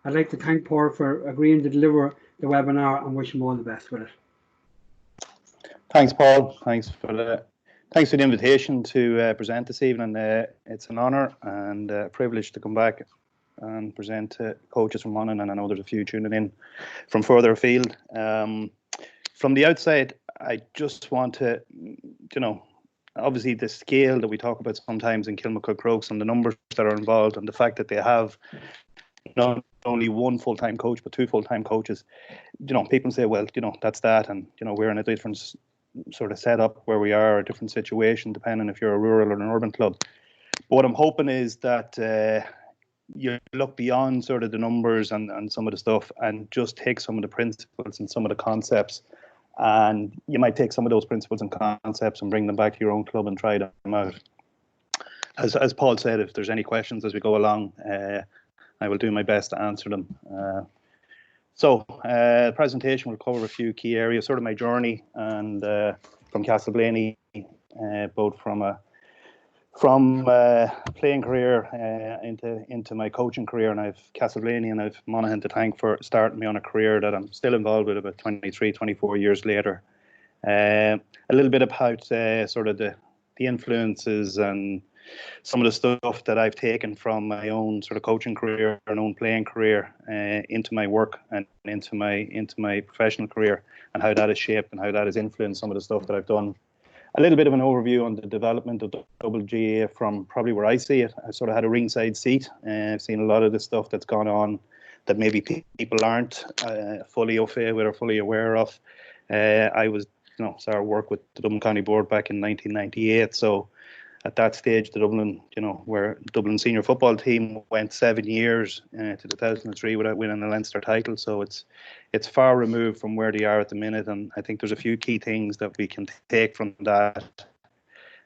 I'd like to thank Paul for agreeing to deliver the webinar and wish him all the best with it. Thanks, Paul. Thanks for the invitation to present this evening. It's an honour and a privilege to come back and present to coaches from Monaghan, and I know there's a few tuning in from further afield. From the outside, I just want to, obviously the scale that we talk about sometimes in Kilmacud Crokes and the numbers that are involved and the fact that they have not only one full-time coach but two full-time coaches. People say, well, that's that, and we're in a different sort of setup where we are, a different situation depending if you're a rural or an urban club. But what I'm hoping is that you look beyond sort of the numbers and some of the stuff and just take some of the principles and some of the concepts, and you might take some of those principles and concepts and bring them back to your own club and try them out. As Paul said, if there's any questions as we go along, I will do my best to answer them. The presentation will cover a few key areas, sort of my journey and from Castleblaney, both from playing career into my coaching career, and I've Castleblaney and I've Monaghan to thank for starting me on a career that I'm still involved with about 23, 24 years later. A little bit about sort of the influences and some of the stuff that I've taken from my own sort of coaching career and own playing career into my work and into my professional career, and how that has shaped and how that has influenced some of the stuff that I've done. A little bit of an overview on the development of WGA from probably where I see it. I sort of had a ringside seat. I've seen a lot of the stuff that's gone on that maybe people aren't fully au fait with or fully aware of. I was, started work with the Dublin County Board back in 1998. So at that stage, the Dublin, where Dublin senior football team went 7 years to 2003 without winning the Leinster title. So it's far removed from where they are at the minute, and I think there's a few key things that we can take from that,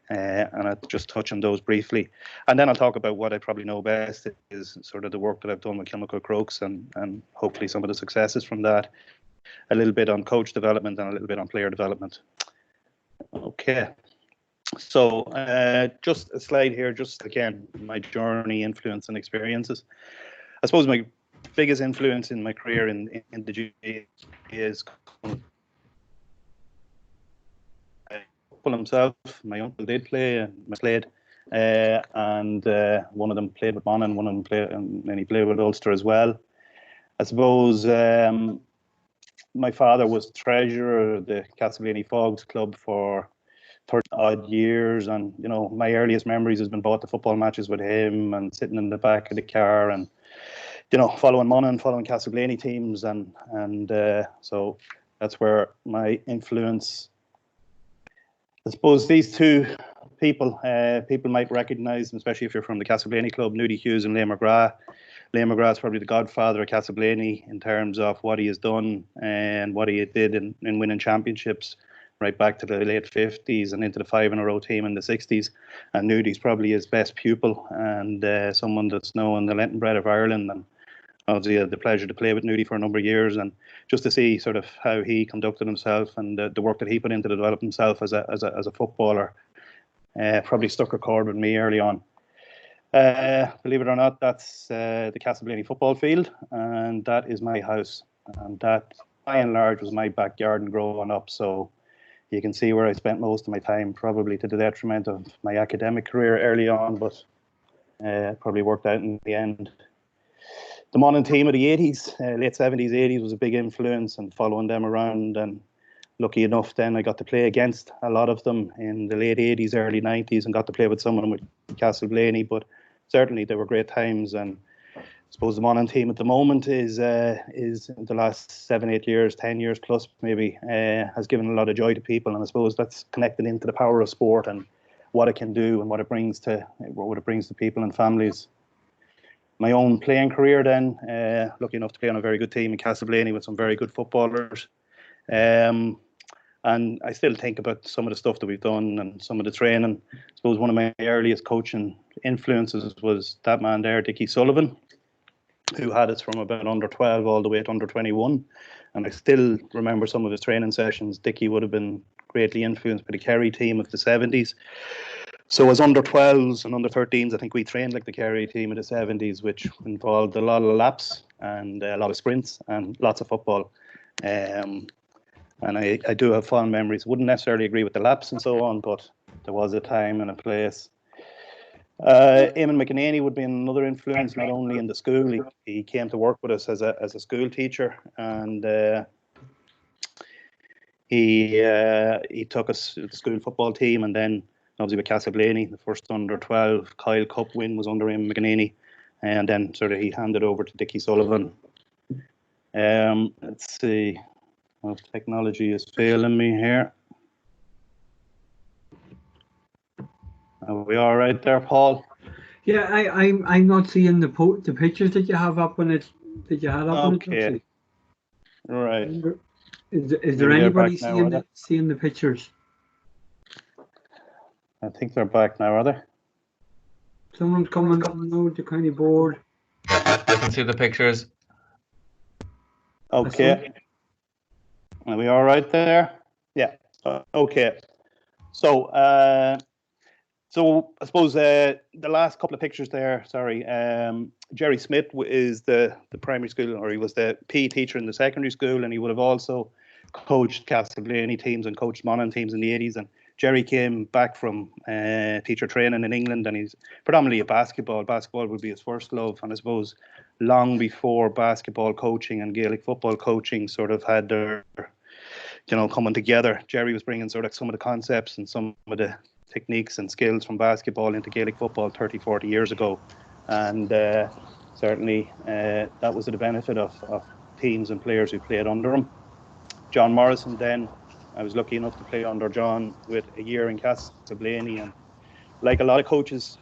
and I'll just touch on those briefly. And then I'll talk about what I probably know best is sort of the work that I've done with Kilmacud Crokes and hopefully some of the successes from that, a little bit on coach development and a little bit on player development. Okay. So just a slide here, just again, my journey, influence and experiences. I suppose my biggest influence in my career in the GA is football himself. My uncle did play and played, and one of them played with Monaghan, one of them played, and then he played with Ulster as well. I suppose my father was treasurer of the Castleblaney Fogs Club for 30 odd years, and my earliest memories has been bought to football matches with him and sitting in the back of the car and following Monaghan, following Castleblaney teams, and so that's where my influence. I suppose these two people might recognise them, especially if you're from the Castleblaney club, Nudie Hughes and Liam McGrath. Liam McGrath is probably the godfather of Castleblaney in terms of what he has done and what he did in winning championships right back to the late 50s and into the 5-in-a-row team in the 60s. And Nudie's probably his best pupil and someone that's known the Lenten bread of Ireland. And obviously I had the pleasure to play with Nudie for a number of years, and just to see sort of how he conducted himself and the work that he put into to develop himself as a footballer probably stuck a chord with me early on. Believe it or not, that's the Castleblaney football field, and that is my house, and that by and large was my backyard and growing up. So you can see where I spent most of my time, probably to the detriment of my academic career early on, but probably worked out in the end. The Monaghan team of the 80s, late 70s, 80s was a big influence, and following them around, and lucky enough then I got to play against a lot of them in the late 80s, early 90s, and got to play with some of them with Castleblaney, but certainly they were great times. And I suppose the Monaghan team at the moment is in the last 7-8 years, 10 years plus maybe, has given a lot of joy to people, and I suppose that's connected into the power of sport and what it can do and what it brings to people and families. My own playing career then, lucky enough to play on a very good team in Castleblaney with some very good footballers. And I still think about some of the stuff that we've done and some of the training. I suppose one of my earliest coaching influences was that man there, Dickie Sullivan, who had us from about under 12 all the way to under 21. And I still remember some of his training sessions. Dickie would have been greatly influenced by the Kerry team of the 70s. So as under 12s and under 13s, I think we trained like the Kerry team in the 70s, which involved a lot of laps and a lot of sprints and lots of football. And I do have fond memories. Wouldn't necessarily agree with the laps and so on, but there was a time and a place. Eamon McEnany would be another influence, not only in the school. He came to work with us as a school teacher, and he took us to the school football team, and then obviously with Castleblaney, the first under 12 Kyle Cup win was under Eamon McEnany, and then sort of he handed over to Dickie Sullivan. Let's see. Well, technology is failing me here. Are we all right there, Paul? Yeah, I'm not seeing the pictures that you have up on it, that you had up on it. Okay. Right. Is there anybody seeing the pictures? I think they're back now, are they? Someone's coming up now with the kind of board. I can see the pictures. Okay. Are we all right there? Yeah. Okay. So, so I suppose the last couple of pictures there. Sorry, Jerry Smith is the primary school, or he was the PE teacher in the secondary school, and he would have also coached Castleblaney teams and coached Monaghan teams in the 80s. And Jerry came back from teacher training in England, and he's predominantly a basketball. Basketball would be his first love, and I suppose long before basketball coaching and Gaelic football coaching sort of had their, coming together, Jerry was bringing sort of some of the concepts and some of the techniques and skills from basketball into Gaelic football 30, 40 years ago. And certainly that was to the benefit of teams and players who played under him. John Morrison then, I was lucky enough to play under John with a year in Castleblaney, and like a lot of coaches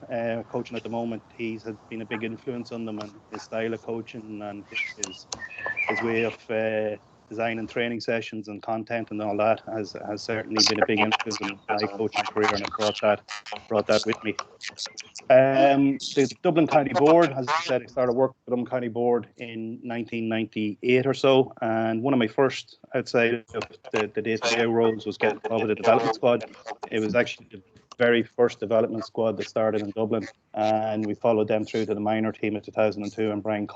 coaching at the moment, he's had been a big influence on them, and his style of coaching and his way of designing training sessions and content and all that has certainly been a big influence in my coaching career, and I brought that with me. The Dublin County Board, as I said, I started working with the Dublin County Board in 1998 or so, and one of my first outside of the day-to-day roles was getting involved with the development squad. It was actually the very first development squad that started in Dublin, and we followed them through to the minor team in 2002, and Brian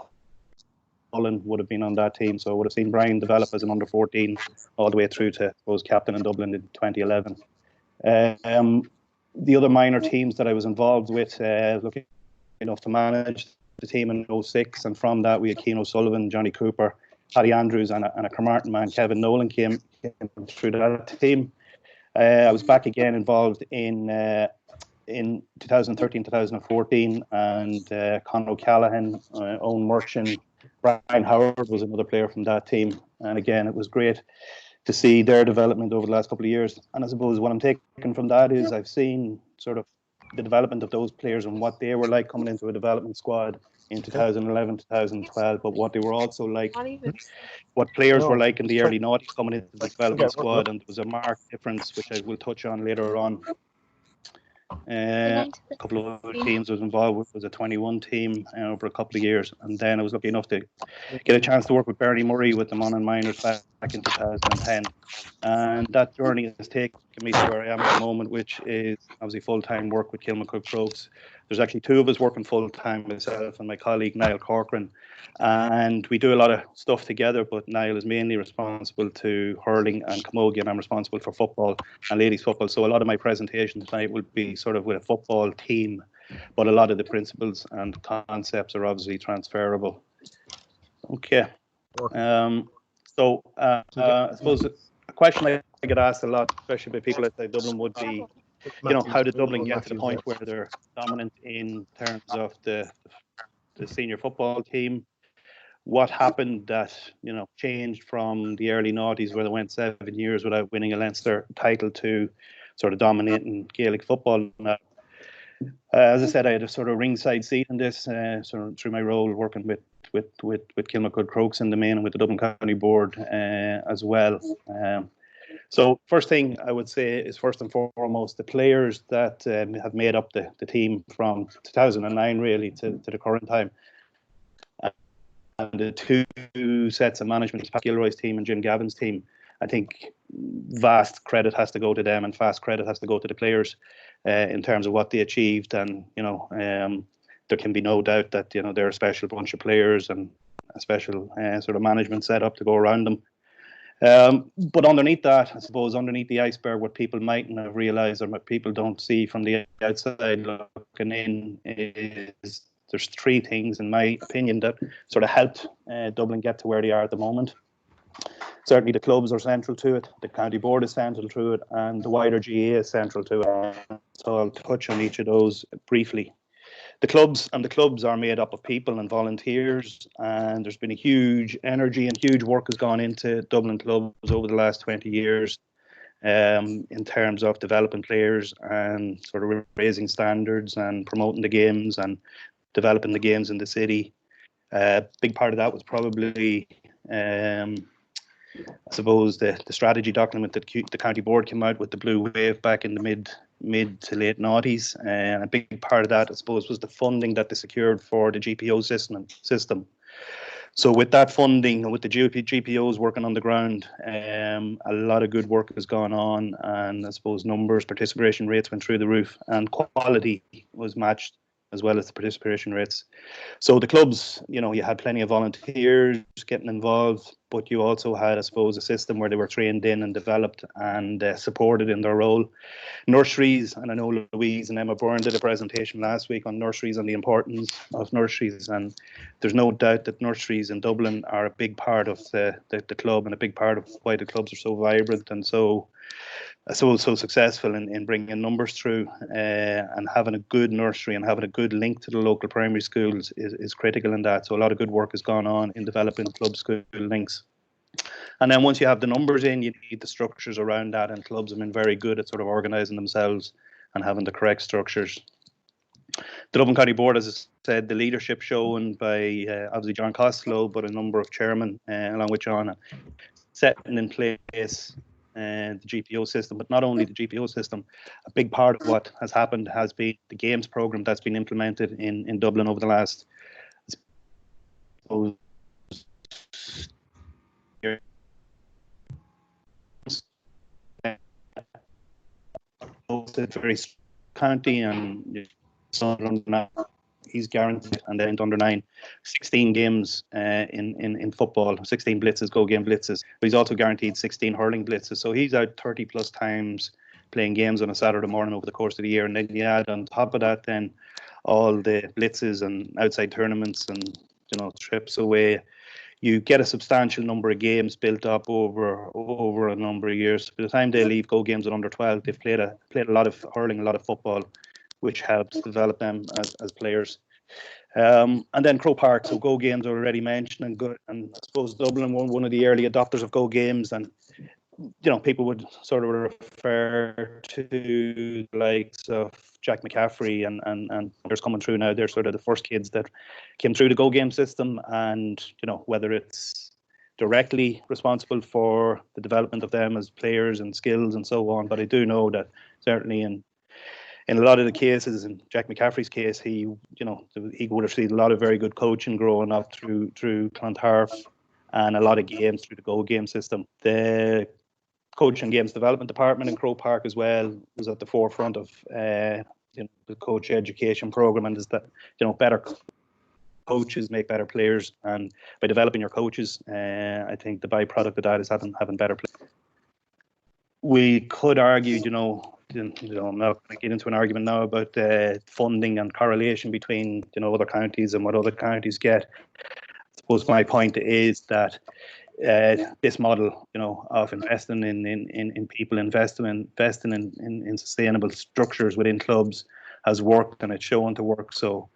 Cullen would have been on that team, so I would have seen Brian develop as an under 14 all the way through to, I suppose, captain in Dublin in 2011. The other minor teams that I was involved with, lucky enough to manage the team in 06, and from that we had Keane O'Sullivan, Johnny Cooper, Paddy Andrews, and a Carmarthen man, Kevin Nolan, came through that team. I was back again involved in 2013, 2014, and Conor O'Callaghan, Owen Merchant, Brian Howard was another player from that team. And again, it was great to see their development over the last couple of years. And I suppose what I'm taking from that is I've seen sort of the development of those players and what they were like coming into a development squad in 2011, 2012, but what they were also like, what players were like in the early noughties coming into the development squad. And there was a marked difference, which I will touch on later on. A couple of other teams I was involved with was a 21 team over a couple of years, and then I was lucky enough to get a chance to work with Bernie Murray with the Monaghan Minors back in 2010, and that journey has taken me to where I am at the moment, which is obviously full-time work with Kilmacud Crokes. There's actually two of us working full-time, myself and my colleague Niall Corcoran, and we do a lot of stuff together, but Niall is mainly responsible to hurling and camogie, and I'm responsible for football and ladies football. So a lot of my presentation tonight will be sort of with a football team, but a lot of the principles and concepts are obviously transferable. Okay. So I suppose a question I get asked a lot, especially by people outside Dublin, would be, how did Dublin get to the point where they're dominant in terms of the senior football team? What happened that, changed from the early noughties where they went 7 years without winning a Leinster title to sort of dominating Gaelic football now? As I said, I had a sort of ringside seat in this sort of through my role working with Kilmacud Crokes in the main and with the Dublin County Board as well. So first thing I would say is, first and foremost, the players that have made up the team from 2009 really to the current time. And the two sets of management, Pat Gilroy's team and Jim Gavin's team, I think vast credit has to go to them and fast credit has to go to the players. in terms of what they achieved, and there can be no doubt that they're a special bunch of players and a special sort of management setup to go around them. But underneath that, I suppose, underneath the iceberg, what people mightn't have realised, or what people don't see from the outside looking in, is there's three things, in my opinion, that sort of helped Dublin get to where they are at the moment. Certainly the clubs are central to it, the county board is central to it, and the wider GA is central to it. So I'll touch on each of those briefly. The clubs are made up of people and volunteers, and there's been a huge energy and huge work has gone into Dublin clubs over the last 20 years in terms of developing players and sort of raising standards and promoting the games and developing the games in the city. Big part of that was probably, I suppose, the strategy document that the county board came out with, the Blue Wave, back in the mid to late noughties, and a big part of that, I suppose, was the funding that they secured for the GPO system. So with that funding, with the GPOs working on the ground, a lot of good work has gone on, and I suppose numbers, participation rates went through the roof, and quality was matched as well as the participation rates. So the clubs, you had plenty of volunteers getting involved, but you also had, I suppose, a system where they were trained in and developed and supported in their role. Nurseries, and I know Louise and Emma Byrne did a presentation last week on nurseries and the importance of nurseries, and there's no doubt that nurseries in Dublin are a big part of the club, and a big part of why the clubs are so vibrant and so successful in bringing numbers through, and having a good nursery and having a good link to the local primary schools is critical in that. So a lot of good work has gone on in developing club school links. And then once you have the numbers in, you need the structures around that, and clubs have been very good at sort of organising themselves and having the correct structures. The Dublin County Board, as I said, the leadership shown by obviously John Costello, but a number of chairmen along with John, setting in place the GPO system. But not only the GPO system, a big part of what has happened has been the games programme that's been implemented in Dublin over the last, I suppose, very county, and he's guaranteed, and then under 9, 16 games in football, 16 blitzes, go game blitzes. But he's also guaranteed 16 hurling blitzes. So he's out 30 plus times playing games on a Saturday morning over the course of the year. And then you add on top of that then all the blitzes and outside tournaments and trips away. You get a substantial number of games built up over a number of years. By the time they leave Go Games at under 12, they've played a lot of hurling, a lot of football, which helps develop them as players. And then Croke Park, so Go Games are already mentioned, and I suppose Dublin were one of the early adopters of Go Games, and people would sort of refer to the likes of Jack McCaffrey and there's coming through now. They're sort of the first kids that came through the Go Game system, and whether it's directly responsible for the development of them as players and skills and so on, but I do know that certainly in a lot of the cases, in Jack McCaffrey's case, he would have seen a lot of very good coaching growing up through Clontarf, and a lot of games through the Go Game system. The coach and games development department in Croke Park as well was at the forefront of the coach education program, and is that better coaches make better players, and by developing your coaches, I think the byproduct of that is having better players. We could argue, I'm not going to get into an argument now about funding and correlation between other counties and what other counties get. I suppose my point is that this model, of investing in people, investing in sustainable structures within clubs has worked, and it's shown to work. So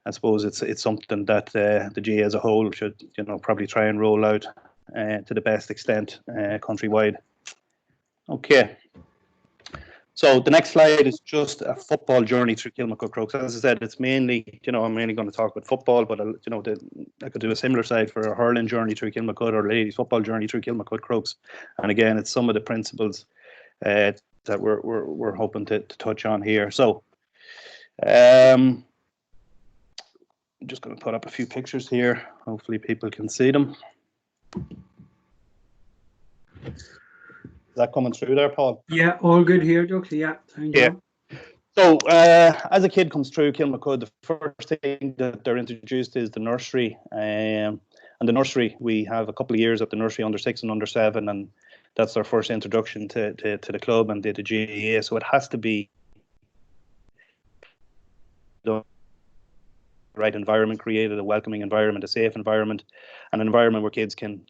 I suppose it's something that the GA as a whole should probably try and roll out to the best extent countrywide. Okay. So the next slide is just a football journey through Kilmacud Crokes. As I said, it's mainly, I'm mainly going to talk about football, but I could do a similar side for a hurling journey through Kilmacud, or ladies football journey through Kilmacud Crokes. And again, it's some of the principles that we're hoping to touch on here. So I'm just going to put up a few pictures here. Hopefully people can see them. Is that coming through there, Paul? Yeah, all good here, Doug. Yeah, thank you. So, as a kid comes through Kilmacud, the first thing that they're introduced is the nursery. And the nursery, we have a couple of years at the nursery, under 6 and under 7, and that's their first introduction to the club and the GAA. So it has to be the right environment created, a welcoming environment, a safe environment, and an environment where kids can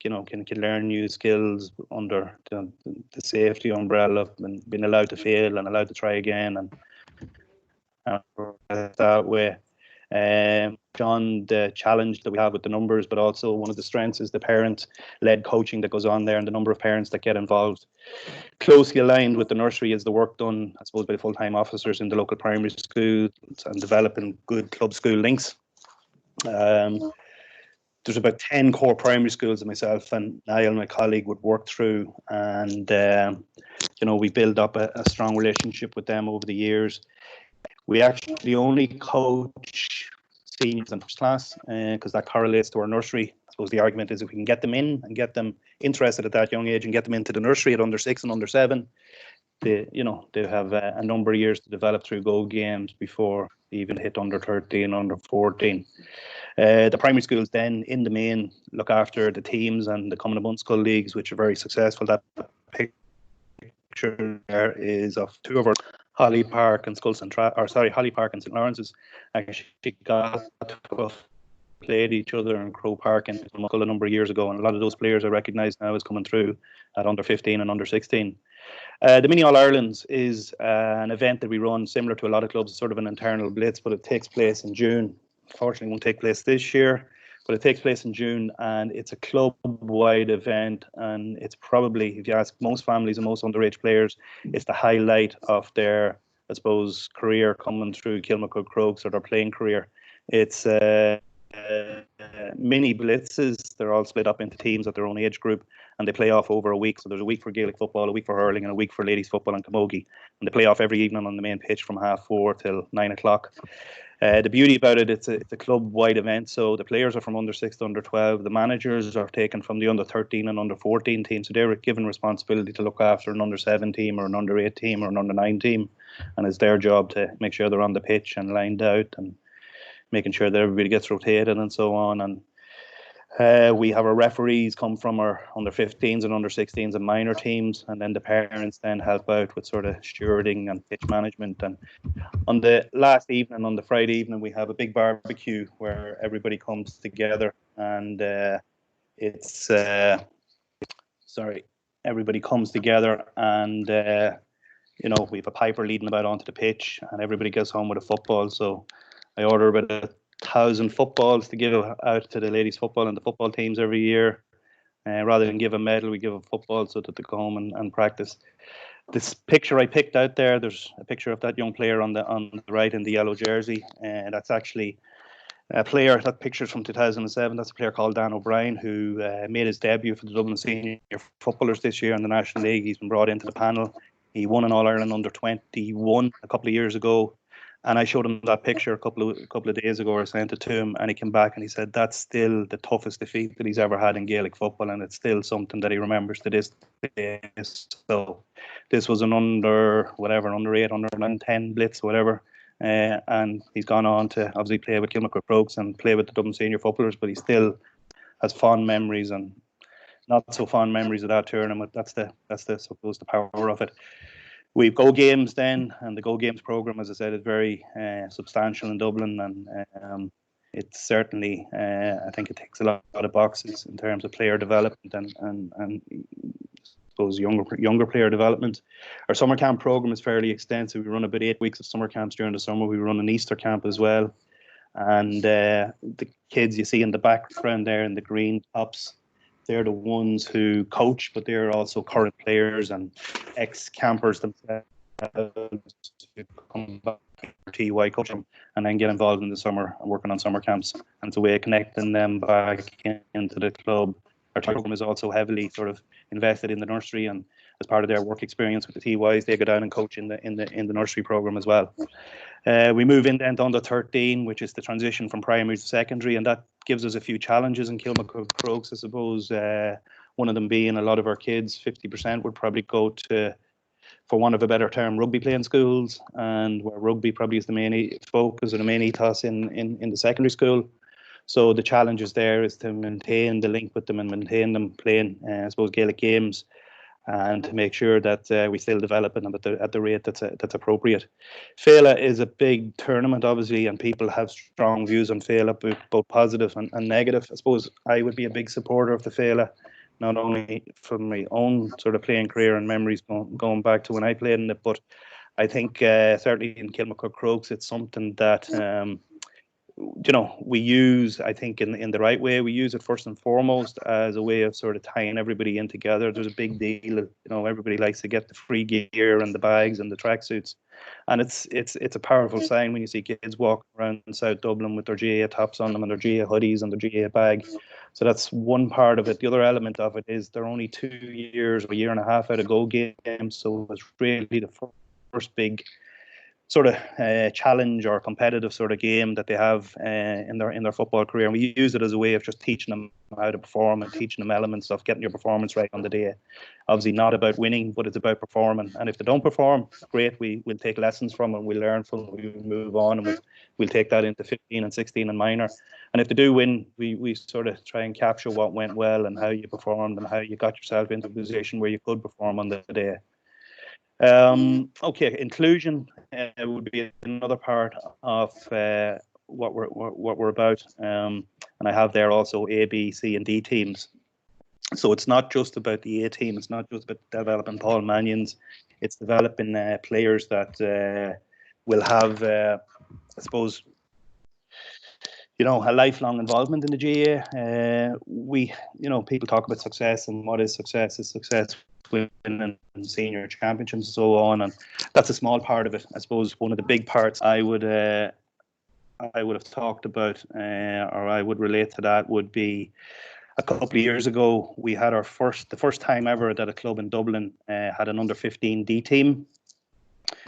learn new skills under the safety umbrella and being allowed to fail and allowed to try again and that way. John, the challenge that we have with the numbers, but also one of the strengths is the parent-led coaching that goes on there, and the number of parents that get involved. Closely aligned with the nursery is the work done, I suppose, by full-time officers in the local primary schools and developing good club school links. There's about 10 core primary schools that myself and Niall, my colleague, would work through, and we build up a strong relationship with them over the years. We actually only coach seniors in first class because that correlates to our nursery. I suppose the argument is if we can get them in and get them interested at that young age and get them into the nursery at under 6 and under 7, they have a number of years to develop through Go games before they even hit under 13, under 14. The primary schools then, in the main, look after the teams and the Common Bunskull leagues, which are very successful. That picture there is of 2 of our Holly Park and Holly Park and St Lawrence's actually got to played each other in Croke Park and Kilmacud a number of years ago, and a lot of those players are recognised now as coming through at under 15 and under 16. The Mini All Irelands is an event that we run similar to a lot of clubs. It's sort of an internal blitz, but it takes place in June. Unfortunately, it won't take place this year, but it takes place in June, and it's a club-wide event, and it's probably, if you ask most families and most underage players, it's the highlight of their, I suppose, career coming through Kilmacud Crokes, or their playing career. It's mini blitzes. They're all split up into teams at their own age group, and they play off over a week. So there's a week for Gaelic football, a week for hurling, and a week for ladies football and camogie, and they play off every evening on the main pitch from 4:30 till 9 o'clock. The beauty about it, it's a club-wide event, so the players are from under 6 to under 12. The managers are taken from the under 13 and under 14 team, so they're given responsibility to look after an under 7 team or an under 8 team or an under 9 team, and it's their job to make sure they're on the pitch and lined out and making sure that everybody gets rotated and so on. And we have our referees come from our under 15s and under 16s and minor teams, and then the parents then help out with sort of stewarding and pitch management. And on the last evening, on the Friday evening, we have a big barbecue where everybody comes together, and everybody comes together, and we have a piper leading about onto the pitch, and everybody goes home with a football. So I order about 1,000 footballs to give out to the ladies' football and the football teams every year. Rather than give a medal, we give a football so that they go home and practice. This picture I picked out there, there's a picture of that young player on the right in the yellow jersey. That's actually a player, that picture's from 2007. That's a player called Dan O'Brien, who made his debut for the Dublin Senior Footballers this year in the National League. He's been brought into the panel. He won an All-Ireland under 21 a couple of years ago. And I showed him that picture a couple of days ago. I sent it to him, and he came back and he said that's still the toughest defeat that he's ever had in Gaelic football, and it's still something that he remembers to this day. So this was an under 8, under 9, 10 blitz, whatever. And he's gone on to obviously play with Kilmacud Crokes and play with the Dublin Senior Footballers, but he still has fond memories and not so fond memories of that tournament. That's the suppose the power of it. We've Go Games then, and the Go Games programme, as I said, is very substantial in Dublin, and it's certainly, I think it ticks a lot of boxes in terms of player development and I suppose younger player development. Our summer camp programme is fairly extensive. We run about 8 weeks of summer camps during the summer. We run an Easter camp as well, and the kids you see in the background there in the green tops, they're the ones who coach, but they're also current players and ex-campers themselves who come back to TY coach them and then get involved in the summer and working on summer camps. And it's a way of connecting them back into the club. Our program is also heavily sort of invested in the nursery, and as part of their work experience with the TYs, they go down and coach in the nursery program as well. We move in then to under 13, which is the transition from primary to secondary, and that gives us a few challenges in Kilmacud Crokes, I suppose. One of them being a lot of our kids, 50% would probably go to for want of a better term, rugby playing schools, and where rugby probably is the main focus or the main ethos in the secondary school. So the challenge is there is to maintain the link with them and maintain them playing, I suppose, Gaelic games, and to make sure that we still develop them at the rate that's appropriate. Féile is a big tournament, obviously, and people have strong views on Féile, both positive and negative. I suppose I would be a big supporter of the Féile, not only from my own sort of playing career and memories going back to when I played in it, but I think certainly in Kilmacud Crokes, it's something that we use, I think, in the right way. We use it first and foremost as a way of sort of tying everybody in together. There's a big deal, everybody likes to get the free gear and the bags and the tracksuits, and it's a powerful sign when you see kids walking around in South Dublin with their GAA tops on them and their GAA hoodies and their GAA bag. So that's one part of it. The other element of it is they're only 2 years or a year and a half out of Go games, so it's really the first big sort of challenge or competitive sort of game that they have in their football career, and we use it as a way of just teaching them how to perform and teaching them elements of getting your performance right on the day. Obviously not about winning, but it's about performing, and if they don't perform, great, we'll take lessons from them, we'll learn from them, we'll move on, and we'll take that into 15 and 16 and minor. And if they do win, we sort of try and capture what went well and how you performed and how you got yourself into a position where you could perform on the day. Okay, inclusion would be another part of what we're about, and I have there also A, B, C, and D teams. So it's not just about the A team. It's not just about developing Paul Mannions. It's developing players that will have, I suppose, a lifelong involvement in the GAA. People talk about success, and what is success? Is success winning senior championships and so on, and that's a small part of it. I suppose one of the big parts I would have talked about, or I would relate to that, would be a couple of years ago we had the first time ever that a club in Dublin had an under 15 D team,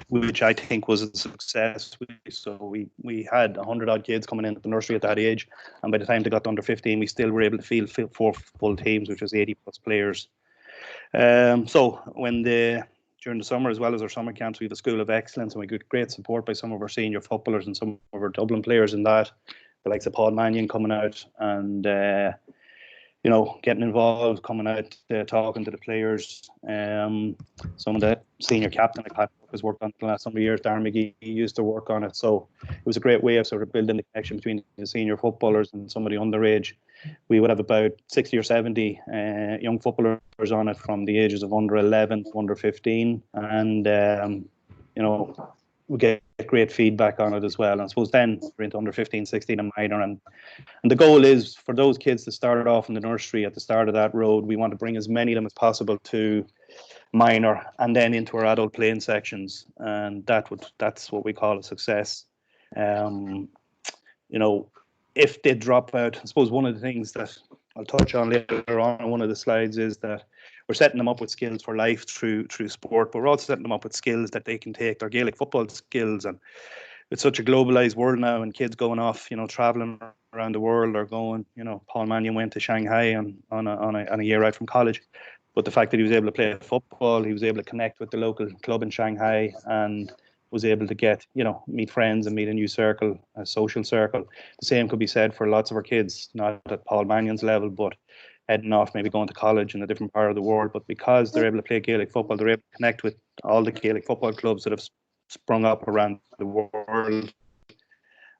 which I think was a success. So we had 100 odd kids coming in at the nursery at that age, and by the time they got to under 15, we still were able to field 4 full teams, which was 80 plus players. So during the summer, as well as our summer camps, we have a School of Excellence, and we got great support by some of our senior footballers and some of our Dublin players in that, the likes of Paul Mannion coming out and getting involved, coming out, talking to the players. Some of the senior captain like Pat has worked on it the last number of years. Darren McGee used to work on it, so it was a great way of sort of building the connection between the senior footballers and some of the underage. We would have about 60 or 70 young footballers on it from the ages of under 11 to under 15, and we get great feedback on it as well. And I suppose then we're into under 15, 16 and minor, and the goal is for those kids to start off in the nursery at the start of that road. We want to bring as many of them as possible to minor and then into our adult playing sections, and that's what we call a success. If they drop out, I suppose one of the things that I'll touch on later on one of the slides is that we're setting them up with skills for life through sport, but we're also setting them up with skills that they can take, their Gaelic football skills. And it's such a globalized world now, and kids going off, traveling around the world, or going, Paul Mannion went to Shanghai on a year out from college. But the fact that he was able to play football, he was able to connect with the local club in Shanghai, and was able to get, meet friends and meet a new circle, a social circle. The same could be said for lots of our kids, not at Paul Mannion's level, but heading off, maybe going to college in a different part of the world. But because they're able to play Gaelic football, they're able to connect with all the Gaelic football clubs that have sprung up around the world,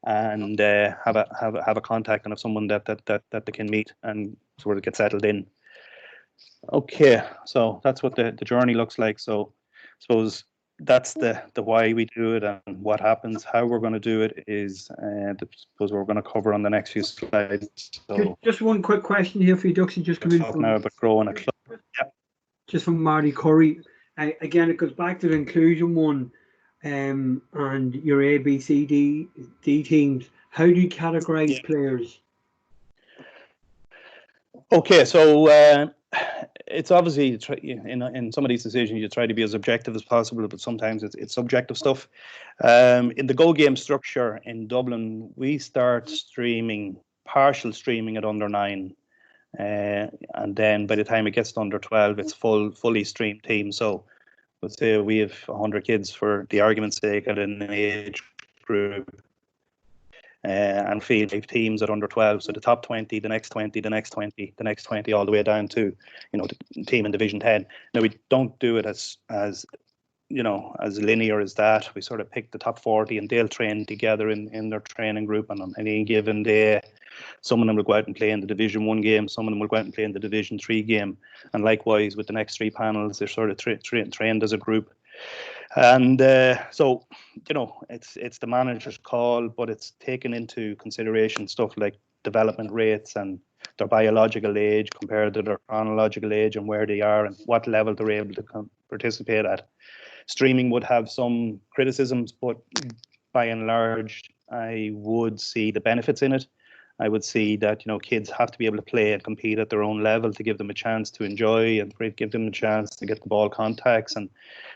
and have a contact and have someone that they can meet and sort of get settled in. Okay, so that's what the journey looks like. So I suppose that's the why we do it, and what happens. How we're going to do it is I suppose we're going to cover on the next few slides. So just one quick question here for you, Duxie. Just come in from now about growing a club. Yeah. Just from Marty Curry. Again, it goes back to the inclusion one, and your A, B, C, D teams. How do you categorize players? Okay, so it's obviously in some of these decisions you try to be as objective as possible, but sometimes it's subjective stuff. In the Go game structure in Dublin, we start partial streaming at under 9, and then by the time it gets to under 12, it's fully streamed team. So let's say we have 100 kids for the argument's sake at an age group, and field 5 teams at under 12. So the top 20, the next 20, the next 20, the next 20, all the way down to, the team in Division 10. Now, we don't do it as linear as that. We sort of pick the top 40 and they'll train together in their training group, and on any given day, some of them will go out and play in the Division 1 game, some of them will go out and play in the Division 3 game, and likewise with the next 3 panels, they're sort of trained as a group. And so, it's the manager's call, but it's taken into consideration stuff like development rates and their biological age compared to their chronological age and where they are and what level they're able to participate at. Streaming would have some criticisms, but by and large, I would see the benefits in it. I would see that, kids have to be able to play and compete at their own level to give them a chance to enjoy and give them a chance to get the ball contacts and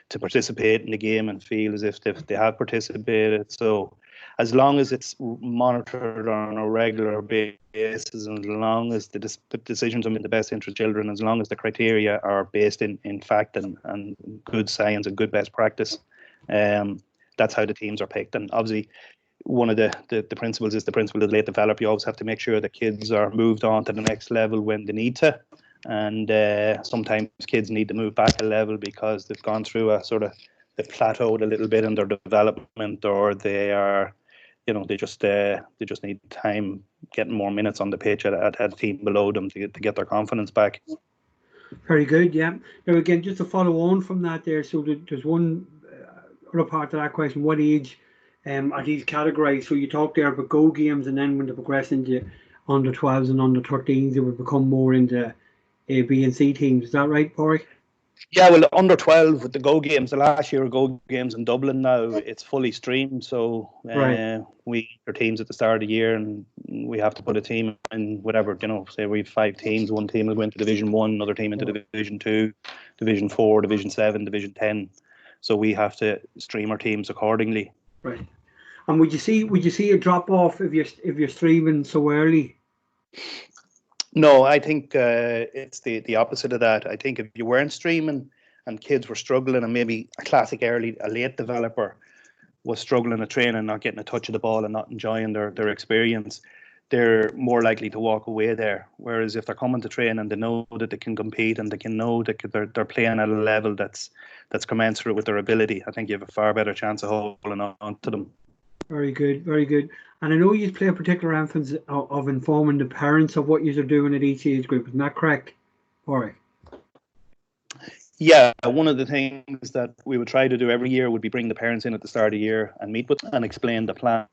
to participate in the game and feel as if they have participated. So as long as it's monitored on a regular basis, and as long as the decisions are in the best interest of children, as long as the criteria are based in fact and good science and good best practice, that's how the teams are picked. And obviously, one of the principles is the principle of late develop. You always have to make sure that kids are moved on to the next level when they need to. And sometimes kids need to move back a level because they've gone through they've plateaued a little bit in their development, or they are, they just need time getting more minutes on the pitch at a team below them to get their confidence back. Very good, yeah. Now again, just to follow on from that there, so there's one other part to that question: what age are these categorized? So you talked there about go games, and then when they progress into under 12s and under 13s, they will become more into A, B, and C teams. Is that right, Paraic? Yeah, well, under 12 with the Go Games, the last year Go Games in Dublin now, it's fully streamed. So we are teams at the start of the year, and we have to put a team in whatever, say we have 5 teams. One team will go into Division 1, another team into Division 2, Division 4, Division 7, Division 10. So we have to stream our teams accordingly. Right. And would you see a drop off if you're streaming so early? No, I think it's the opposite of that. I think if you weren't streaming and kids were struggling, and maybe a late developer was struggling at training, not getting a touch of the ball and not enjoying their experience, they're more likely to walk away there. Whereas if they're coming to train and they know that they can compete and they can know that they're playing at a level that's commensurate with their ability, I think you have a far better chance of holding on to them. Very good, very good. And I know you play a particular emphasis of informing the parents of what you're doing at each age group. Isn't that correct, Paraic? Yeah, one of the things that we would try to do every year would be bring the parents in at the start of the year and meet with them and explain the plan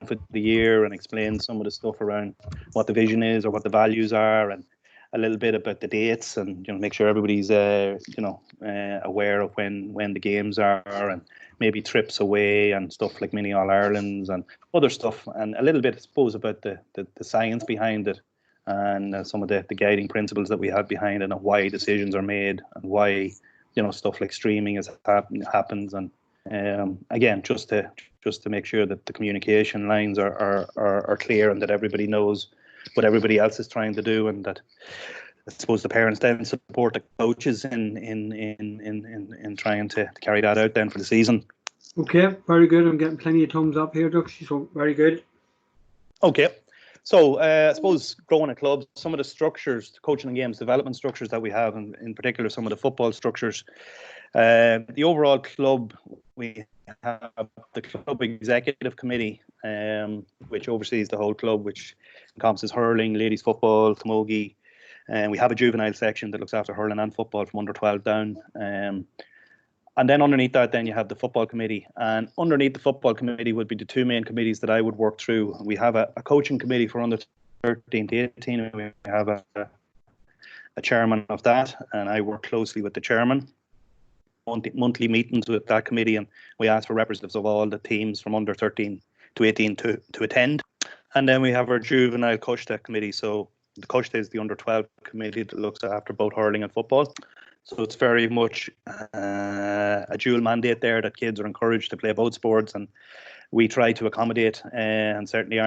for the year and explain some of the stuff around what the vision is or what the values are, and a little bit about the dates, and make sure everybody's aware of when the games are, and maybe trips away and stuff like mini All-Irelands and other stuff, and a little bit, I suppose, about the science behind it, and some of the guiding principles that we have behind it, and why decisions are made, and why stuff like streaming happens, and again, just to make sure that the communication lines are clear, and that everybody knows what everybody else is trying to do, and that I suppose the parents then support the coaches in trying to carry that out then for the season. Okay, very good. I'm getting plenty of thumbs up here, Duxie, so very good. Okay, so I suppose growing a club, some of the structures, the coaching and games development structures that we have, and in particular some of the football structures, the overall club, we have the club executive committee, which oversees the whole club, which encompasses hurling, ladies football, camogie, and we have a juvenile section that looks after hurling and football from under 12 down. And then underneath that, then you have the football committee. And underneath the football committee would be the 2 main committees that I would work through. We have a coaching committee for under 13 to 18. And we have a chairman of that, and I work closely with the chairman. Monthly meetings with that committee, and we ask for representatives of all the teams from under 13 to 18 to attend. And then we have our juvenile Coachta committee. So the Coachta is the under 12 committee that looks after both hurling and football. So it's very much a dual mandate there, that kids are encouraged to play both sports, and we try to accommodate, and certainly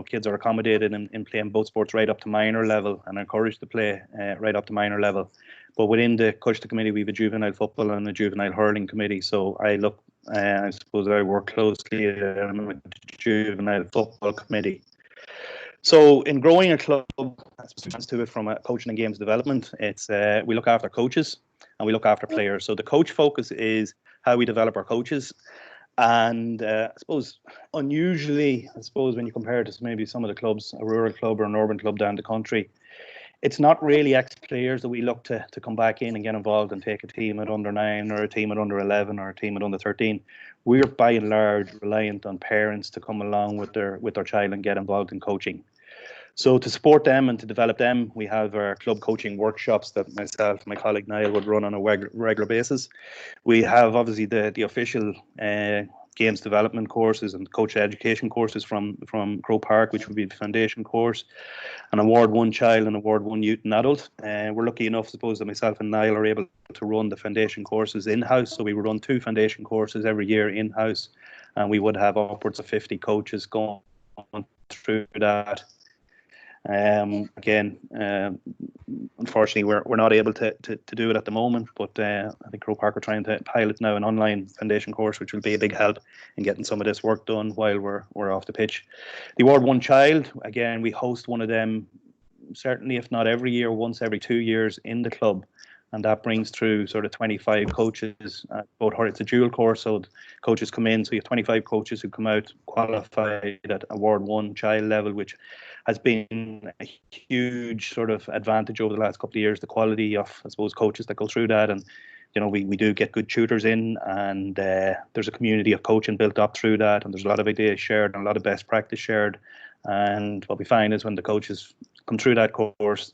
kids are accommodated in playing both sports right up to minor level, and encouraged to play right up to minor level. But within the Coaching Committee, we have a juvenile football and a juvenile hurling committee. So I suppose I work closely with the juvenile football committee. So in growing a club, that's to it from a coaching and games development. It's we look after coaches and we look after players. So the coach focus is how we develop our coaches. And I suppose unusually, when you compare it to maybe some of the clubs, a rural club or an urban club down the country, it's not really ex-players that we look to come back in and get involved and take a team at under 9 or a team at under 11 or a team at under 13. We're by and large reliant on parents to come along with their child and get involved in coaching. So to support them and to develop them, we have our club coaching workshops that myself and my colleague Niall would run on a regular basis. We have obviously the official games development courses and coach education courses from Paraic, which would be the foundation course, an Award 1 child and Award 1 youth and adult. We're lucky enough, suppose, that myself and Niall are able to run the foundation courses in-house. So we would run 2 foundation courses every year in-house, and we would have upwards of 50 coaches going through that. Unfortunately, we're not able to do it at the moment, but I think Croke Park are trying to pilot now an online foundation course, which will be a big help in getting some of this work done while we're off the pitch. The Award 1 child, again, we host one of them, certainly if not every year, once every 2 years in the club. And that brings through sort of 25 coaches. It's a dual course, so coaches come in. So you have 25 coaches who come out qualified at Award 1 child level, which has been a huge sort of advantage over the last couple of years. The quality of, I suppose, coaches that go through that, and we do get good tutors in, and there's a community of coaching built up through that, and there's a lot of ideas shared and a lot of best practice shared. And what we find is when the coaches come through that course,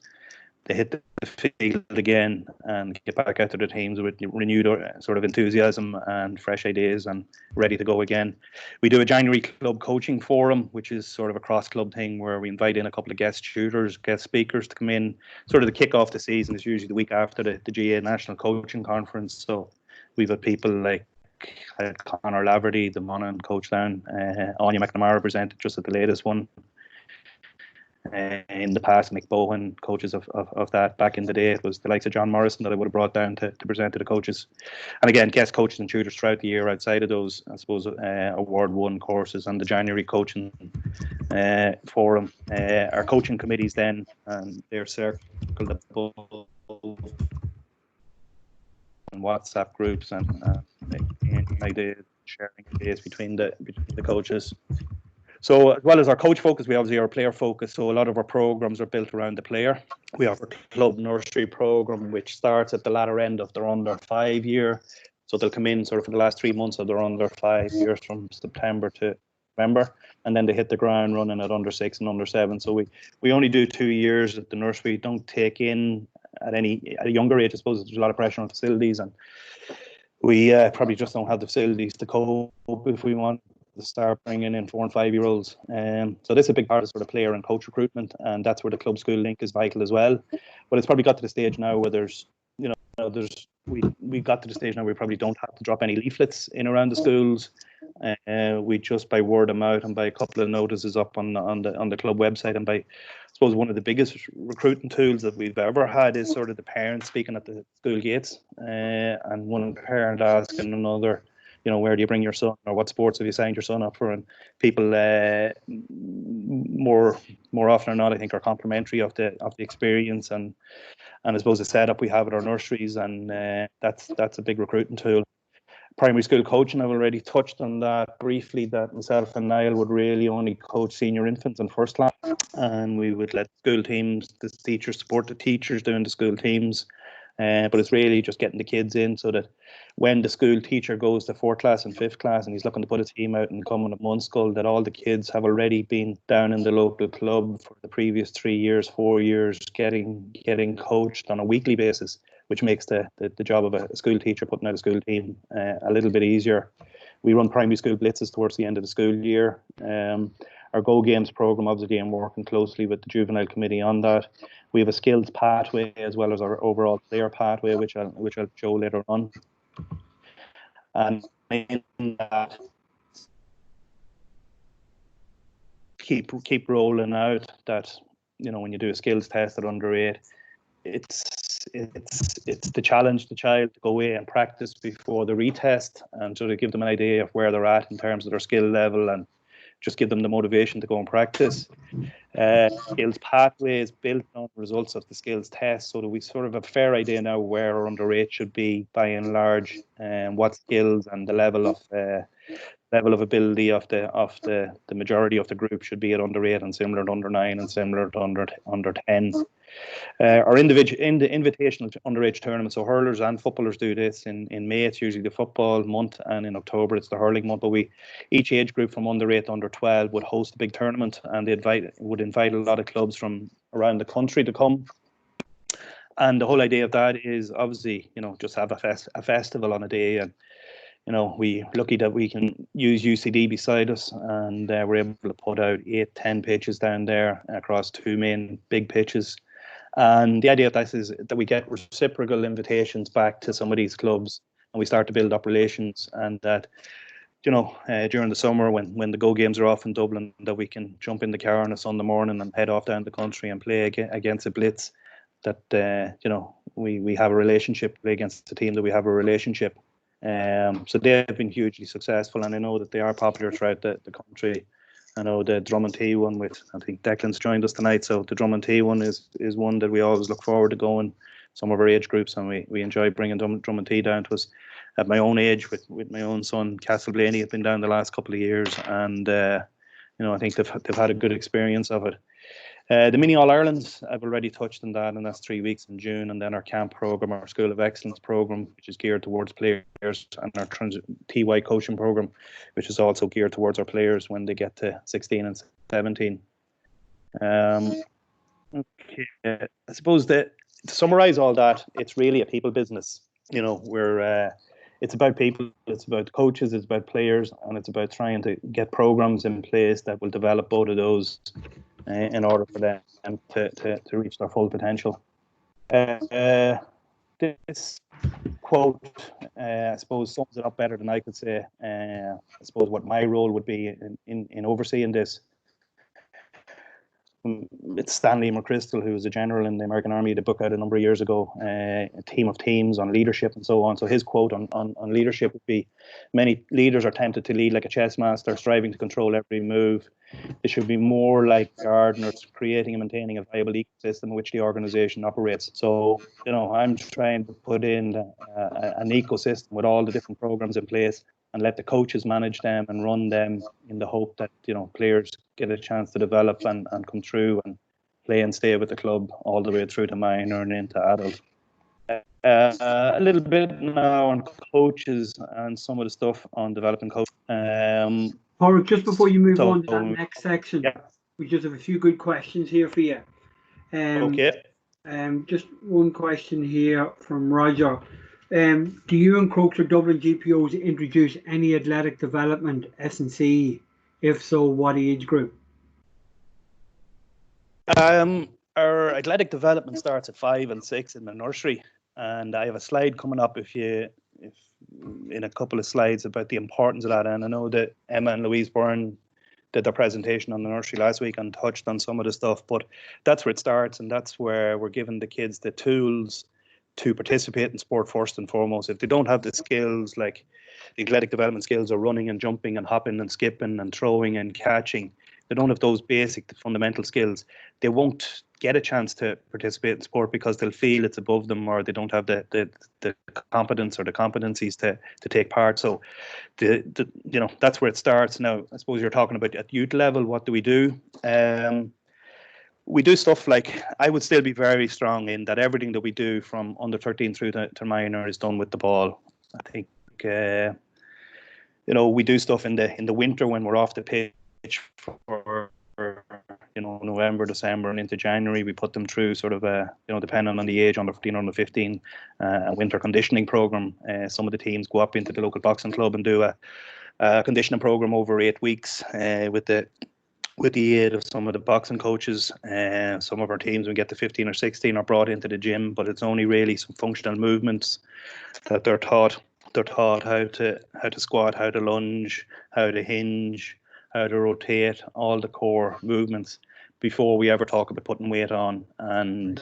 they hit the field again and get back out to the teams with renewed sort of enthusiasm and fresh ideas and ready to go again. We do a January club coaching forum, which is sort of a cross-club thing where we invite in a couple of guest tutors, guest speakers to come in. Sort of the kick-off the season is usually the week after the GA National Coaching Conference. So we've had people like Conor Laverty, the Monaghan coach down, Anya McNamara presented just at the latest one. In the past, Mick Bowen, coaches of that back in the day, it was the likes of John Morrison that I would have brought down to present to the coaches. And again, guest coaches and tutors throughout the year outside of those, I suppose, Award 1 courses and the January coaching forum. Our coaching committees then, and they're circled above and WhatsApp groups and ideas, sharing ideas between the coaches. So as well as our coach focus, we obviously are player focused. So a lot of our programs are built around the player. We have our club nursery program, which starts at the latter end of their under 5 year. So they'll come in sort of for the last 3 months of their under 5 years from September to November. And then they hit the ground running at under 6 and under 7. So we only do 2 years at the nursery. Don't take in at a younger age. I suppose there's a lot of pressure on facilities, and we probably just don't have the facilities to cope if we want to start bringing in 4 and 5 year olds. So this is a big part of sort of player and coach recruitment, and that's where the club school link is vital as well. But it's probably got to the stage now where we got to the stage now where we probably don't have to drop any leaflets in around the schools. We just by word of mouth and by a couple of notices up on the club website, and by, I suppose, one of the biggest recruiting tools that we've ever had is sort of the parents speaking at the school gates, and one parent asking another, where do you bring your son, or what sports have you signed your son up for? And people more often than not, I think, are complimentary of the experience and I suppose the setup we have at our nurseries, and that's a big recruiting tool. Primary school coaching, I've already touched on that briefly, that myself and Niall would really only coach senior infants and first class, and we would let school teams, the teachers, support the teachers doing the school teams. But it's really just getting the kids in so that when the school teacher goes to 4th class and 5th class and he's looking to put a team out and come on a Munskull, that all the kids have already been down in the local club for the previous 3 years, 4 years, getting coached on a weekly basis, which makes the job of a school teacher putting out a school team a little bit easier. We run primary school blitzes towards the end of the school year. Our Go Games program, obviously, I'm working closely with the juvenile committee on that. We have a skills pathway as well as our overall player pathway, which I'll show later on. And in that, keep rolling out that, when you do a skills test at under 8, it's to challenge the child to go away and practice before the retest, and sort of give them an idea of where they're at in terms of their skill level, and just give them the motivation to go and practice. Skills pathways built on the results of the skills test, so that we sort of have a fair idea now where our under 8 should be by and large, and what skills and the level of ability of the majority of the group should be at under 8, and similar to under 9, and similar to under 10. Our invitational underage tournaments, so hurlers and footballers do this. In May it's usually the football month, and in October it's the hurling month. But each age group from under 8 to under 12 would host a big tournament, and they would invite a lot of clubs from around the country to come. And the whole idea of that is obviously, just have a festival on a day, and we're lucky that we can use UCD beside us, and we're able to put out 8-10 pitches down there across 2 main big pitches. And the idea of this is that we get reciprocal invitations back to some of these clubs, and we start to build up relations, and that, during the summer when the Go games are off in Dublin, that we can jump in the car on a Sunday morning and head off down the country and play against a blitz, that, we have a relationship, play against a team that we have a relationship. So they have been hugely successful, and I know that they are popular throughout the country. I know the Drummond-T one, I think Declan's joined us tonight, so the Drummond-T one is one that we always look forward to going, some of our age groups, and we enjoy bringing Drummond-T down to us. At my own age, with my own son, Castle Blaney, have been down the last couple of years, and I think they've had a good experience of it. The Mini All-Ireland, I've already touched on that, and that's 3 weeks in June. And then our camp programme, our School of Excellence programme, which is geared towards players, and our TY coaching programme, which is also geared towards our players when they get to 16 and 17. Okay, I suppose that to summarise all that, it's really a people business. It's about people, it's about coaches, it's about players, and it's about trying to get programmes in place that will develop both of those in order for them to reach their full potential. This quote, I suppose, sums it up better than I could say. I suppose what my role would be in overseeing this. It's Stanley McChrystal, who was a general in the American Army, the book out a number of years ago, a team of teams on leadership and so on. So his quote on leadership would be, many leaders are tempted to lead like a chess master, striving to control every move. They should be more like gardeners, creating and maintaining a viable ecosystem in which the organisation operates. So, I'm trying to put in an ecosystem with all the different programmes in place, and let the coaches manage them and run them, in the hope that, players get a chance to develop and come through and play and stay with the club all the way through to minor and into adult. A little bit now on coaches and some of the stuff on developing coaches. Paraic, just before you move on to that next section, yeah. We just have a few good questions here for you. Okay. Just one question here from Roger. Do you and Crokes or Dublin GPOs introduce any athletic development S&C? If so, what age group? Our athletic development starts at 5 and 6 in the nursery, and I have a slide coming up if in a couple of slides about the importance of that. And I know that Emma and Louise Byrne did their presentation on the nursery last week and touched on some of the stuff, but that's where it starts, and that's where we're giving the kids the tools to participate in sport first and foremost. If they don't have the skills, like the athletic development skills of running and jumping and hopping and skipping and throwing and catching, they don't have those basic fundamental skills, they won't get a chance to participate in sport because they'll feel it's above them, or they don't have the competence or the competencies to take part. So that's where it starts. Now, I suppose you're talking about at youth level, what do? We do stuff like, I would still be very strong in that everything that we do from under 13 through to minor is done with the ball. I think we do stuff in the winter when we're off the pitch for November, December, and into January. We put them through sort of depending on the age, under 14, under 15, a winter conditioning program. Some of the teams go up into the local boxing club and do a conditioning program over 8 weeks with the aid of some of the boxing coaches. Some of our teams, when we get to 15 or 16, are brought into the gym, but it's only really some functional movements that they're taught. They're taught how to squat, how to lunge, how to hinge, how to rotate, all the core movements before we ever talk about putting weight on. And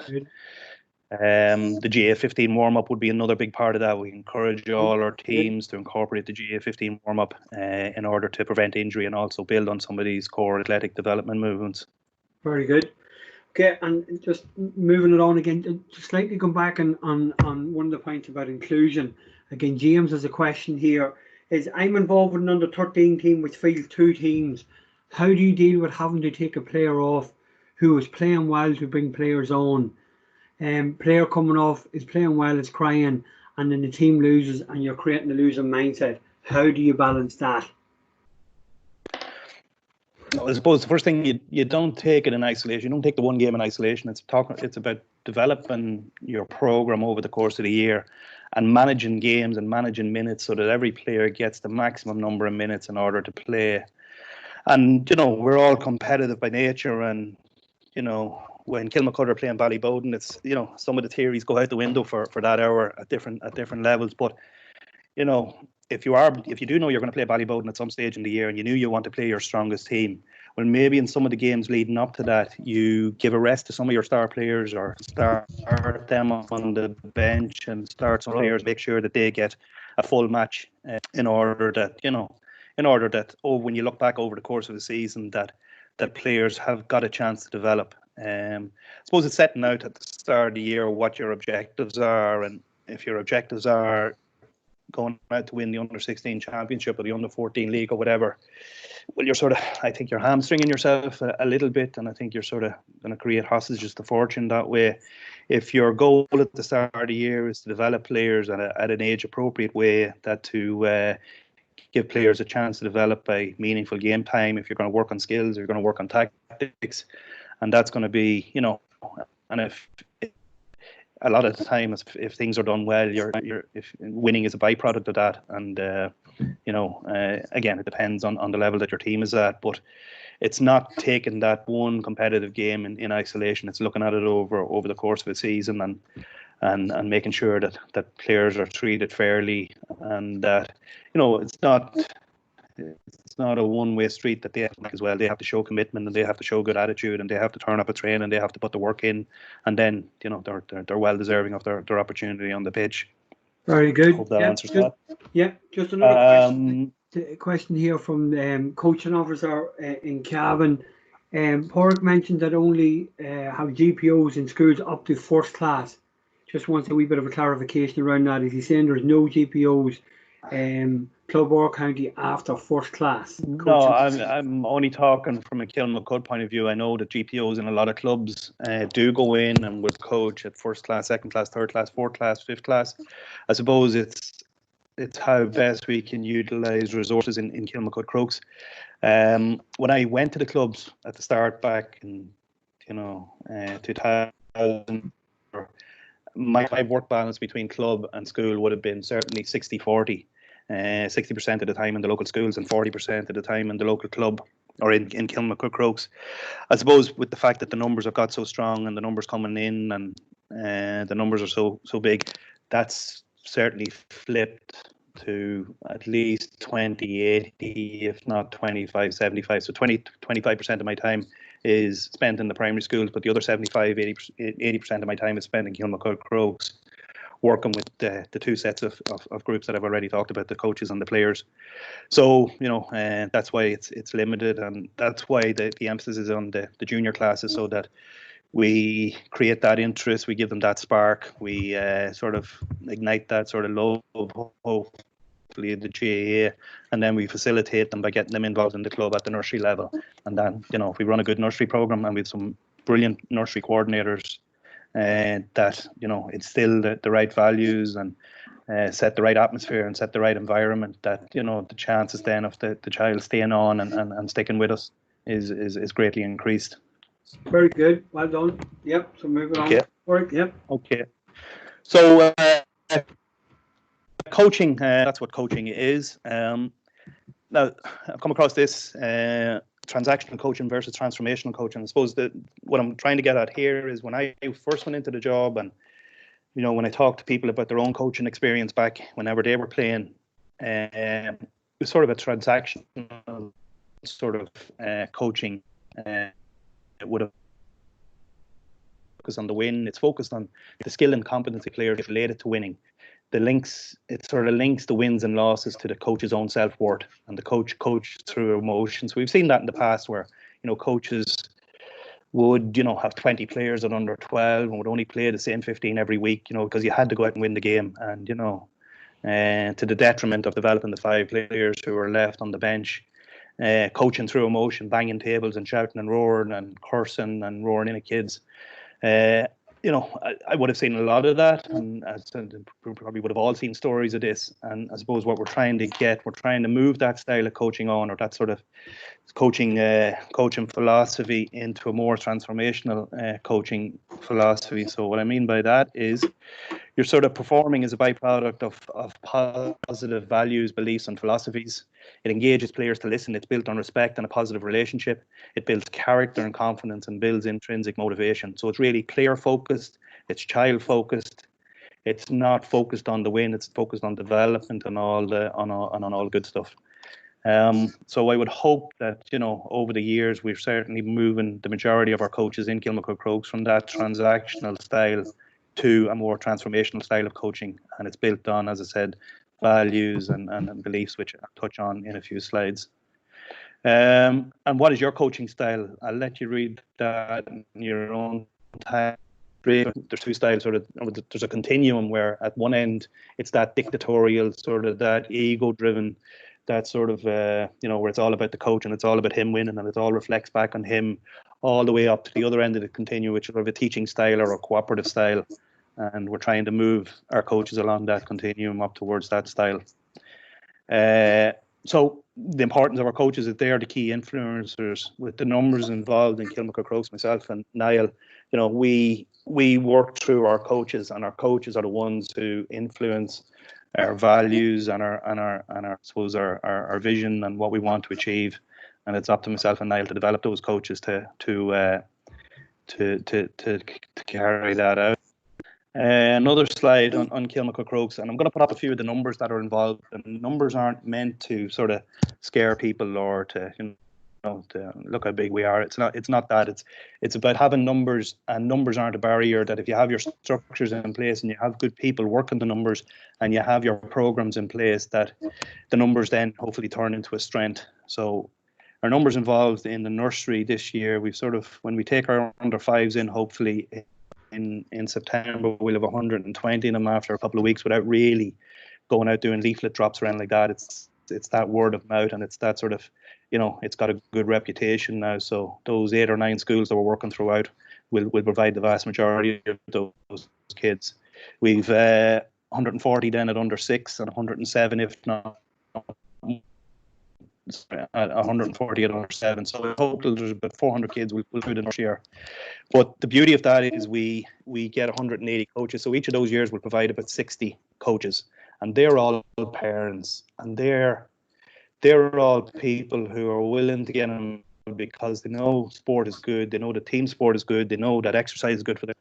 the GA15 warm-up would be another big part of that. We encourage all our teams to incorporate the GA15 warm-up in order to prevent injury and also build on some of these core athletic development movements. Very good. Okay, and just moving it on again, just slightly come back on one of the points about inclusion. Again, James has a question here. I'm involved with an under-13 team which fields 2 teams. How do you deal with having to take a player off who is playing well to bring players on? Player coming off is playing well, is crying, and then the team loses and you're creating a losing mindset. How do you balance that? I suppose the first thing, you don't take it in isolation. You don't take the one game in isolation. It's about developing your program over the course of the year and managing games and managing minutes so that every player gets the maximum number of minutes in order to play. And, we're all competitive by nature, and, when Kilmacud are playing Ballybowden, it's, some of the theories go out the window for that hour at different levels. But, if you do know you're going to play Ballybowden at some stage in the year and you knew you want to play your strongest team, well, maybe in some of the games leading up to that, you give a rest to some of your star players or start them on the bench and start some players, make sure that they get a full match in order that, when you look back over the course of the season, that players have got a chance to develop. I suppose it's setting out at the start of the year what your objectives are, and if your objectives are going out to win the under-16 championship or the under-14 league or whatever, well, I think you're hamstringing yourself a little bit, and I think you're sort of going to create hostages to fortune that way. If your goal at the start of the year is to develop players at an age-appropriate way, that to give players a chance to develop by meaningful game time, if you're going to work on skills, you're going to work on tactics, and that's going to be, and if a lot of the time, if things are done well, if winning is a byproduct of that, and again, it depends on the level that your team is at, but it's not taking that one competitive game in isolation. It's looking at it over the course of a season and making sure that players are treated fairly, and that it's not a one-way street, that they have to make as well. They have to show commitment, and they have to show good attitude, and they have to turn up at training, and they have to put the work in, and then they're well deserving of their opportunity on the pitch. Very good. Hope that answers that. Yeah, just another question here from coaching officer in Cavan. Paraic mentioned that only have GPOs in schools up to first class. Just wants a wee bit of a clarification around that. Is he saying there's no GPOs club or county after first class? No, I'm only talking from a Kilmacud point of view. I know that GPOs in a lot of clubs do go in and would coach at first class, second class, third class, fourth class, fifth class. I suppose it's how best we can utilise resources in Kilmacud Crokes. When I went to the clubs at the start back in 2000, my work balance between club and school would have been certainly 60-40. 60% of the time in the local schools and 40% of the time in the local club or in Kilmacud Crokes. I suppose with the fact that the numbers have got so strong and the numbers coming in and the numbers are so big, that's certainly flipped to at least 20-80, if not 25-75. So 20-25% of my time is spent in the primary schools, but the other 75-80% of my time is spent in Kilmacud Crokes, working with the two sets of groups that I've already talked about, the coaches and the players. So, that's why it's limited, and that's why the emphasis is on the junior classes, so that we create that interest, we give them that spark, we sort of ignite that sort of love, hopefully the GAA, and then we facilitate them by getting them involved in the club at the nursery level. And then, if we run a good nursery program and we have some brilliant nursery coordinators, that instill the right values and set the right atmosphere and set the right environment, that the chances then of the child staying on and sticking with us is greatly increased. Very good, well done. Yep, so moving on. Right, yep. Okay, so coaching, that's what coaching is. Now I've come across this transactional coaching versus transformational coaching. I suppose that what I'm trying to get at here is when I first went into the job, and when I talked to people about their own coaching experience back whenever they were playing, it was sort of a transactional sort of coaching would have focused on the win. It's focused on the skill and competency players related to winning. It sort of links the wins and losses to the coach's own self-worth, and the coach through emotions. We've seen that in the past where, coaches would, have 20 players at under 12 and would only play the same 15 every week, because you had to go out and win the game. And, to the detriment of developing the 5 players who were left on the bench, coaching through emotion, banging tables and shouting and roaring and cursing and roaring in at kids. I would have seen a lot of that, and we probably would have all seen stories of this. And I suppose what we're trying to move that style of coaching on, or that sort of coaching philosophy, into a more transformational coaching philosophy. So what I mean by that is you're sort of performing as a byproduct of positive values, beliefs, and philosophies. It engages players to listen. It's built on respect and a positive relationship. It builds character and confidence and builds intrinsic motivation. So it's really player focused. It's child focused. It's not focused on the win. It's focused on development and all the good stuff. So I would hope that, over the years, we're certainly moving the majority of our coaches in Kilmacud Crokes from that transactional style to a more transformational style of coaching. And it's built on, as I said, values and beliefs, which I'll touch on in a few slides. And what is your coaching style? I'll let you read that in your own time. There's 2 styles. There's a continuum where at one end it's that dictatorial, sort of that ego-driven, that sort of where it's all about the coach and it's all about him winning and it all reflects back on him, all the way up to the other end of the continuum, which is sort of a teaching style or a cooperative style. And we're trying to move our coaches along that continuum up towards that style. So the importance of our coaches is they're the key influencers. With the numbers involved in Kilmacud Crokes, myself and Niall, we work through our coaches, and our coaches are the ones who influence our values and our I suppose our vision and what we want to achieve. And it's up to myself and Niall to develop those coaches to carry that out. Another slide on Kilmacud Crokes, and I'm going to put up a few of the numbers that are involved. And numbers aren't meant to sort of scare people or to to look how big we are. It's not that. It's about having numbers, and numbers aren't a barrier. That if you have your structures in place and you have good people working the numbers and you have your programs in place, that the numbers then hopefully turn into a strength. So our numbers involved in the nursery this year, we've sort of, when we take our under 5s in, hopefully in September, we'll have 120 of them after a couple of weeks without really going out doing leaflet drops around like that. It's that word of mouth, and it's that sort of, it's got a good reputation now. So those 8 or 9 schools that we're working throughout will provide the vast majority of those kids. We've 140 then at under 6 and 107 if not at 140 at under 7. So in total there's about 400 kids we'll do the next year. But the beauty of that is we get 180 coaches. So each of those years will provide about 60 coaches, and they're all parents, and they're all people who are willing to get in because they know sport is good, they know that team sport is good, they know that exercise is good for them.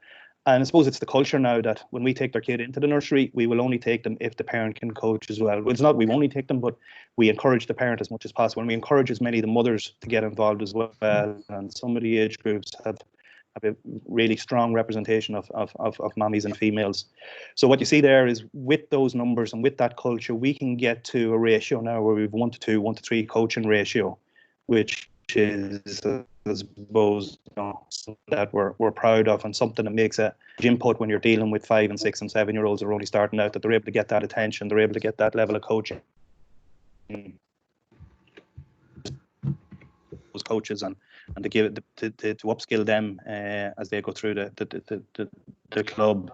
And I suppose it's the culture now that when we take their kid into the nursery, we will only take them if the parent can coach as well. It's not we only take them, but we encourage the parent as much as possible. And we encourage as many of the mothers to get involved as well. And some of the age groups have a really strong representation of mommies and females. So what you see there is with those numbers and with that culture, we can get to a ratio now where we've 1 to 2, 1 to 3 coaching ratio, which is, I suppose, that we're proud of, and something that makes a input when you're dealing with 5 and 6 and 7 year olds who are only starting out, that they're able to get that attention, they're able to get that level of coaching. Those coaches and to give it to upskill them as they go through the club.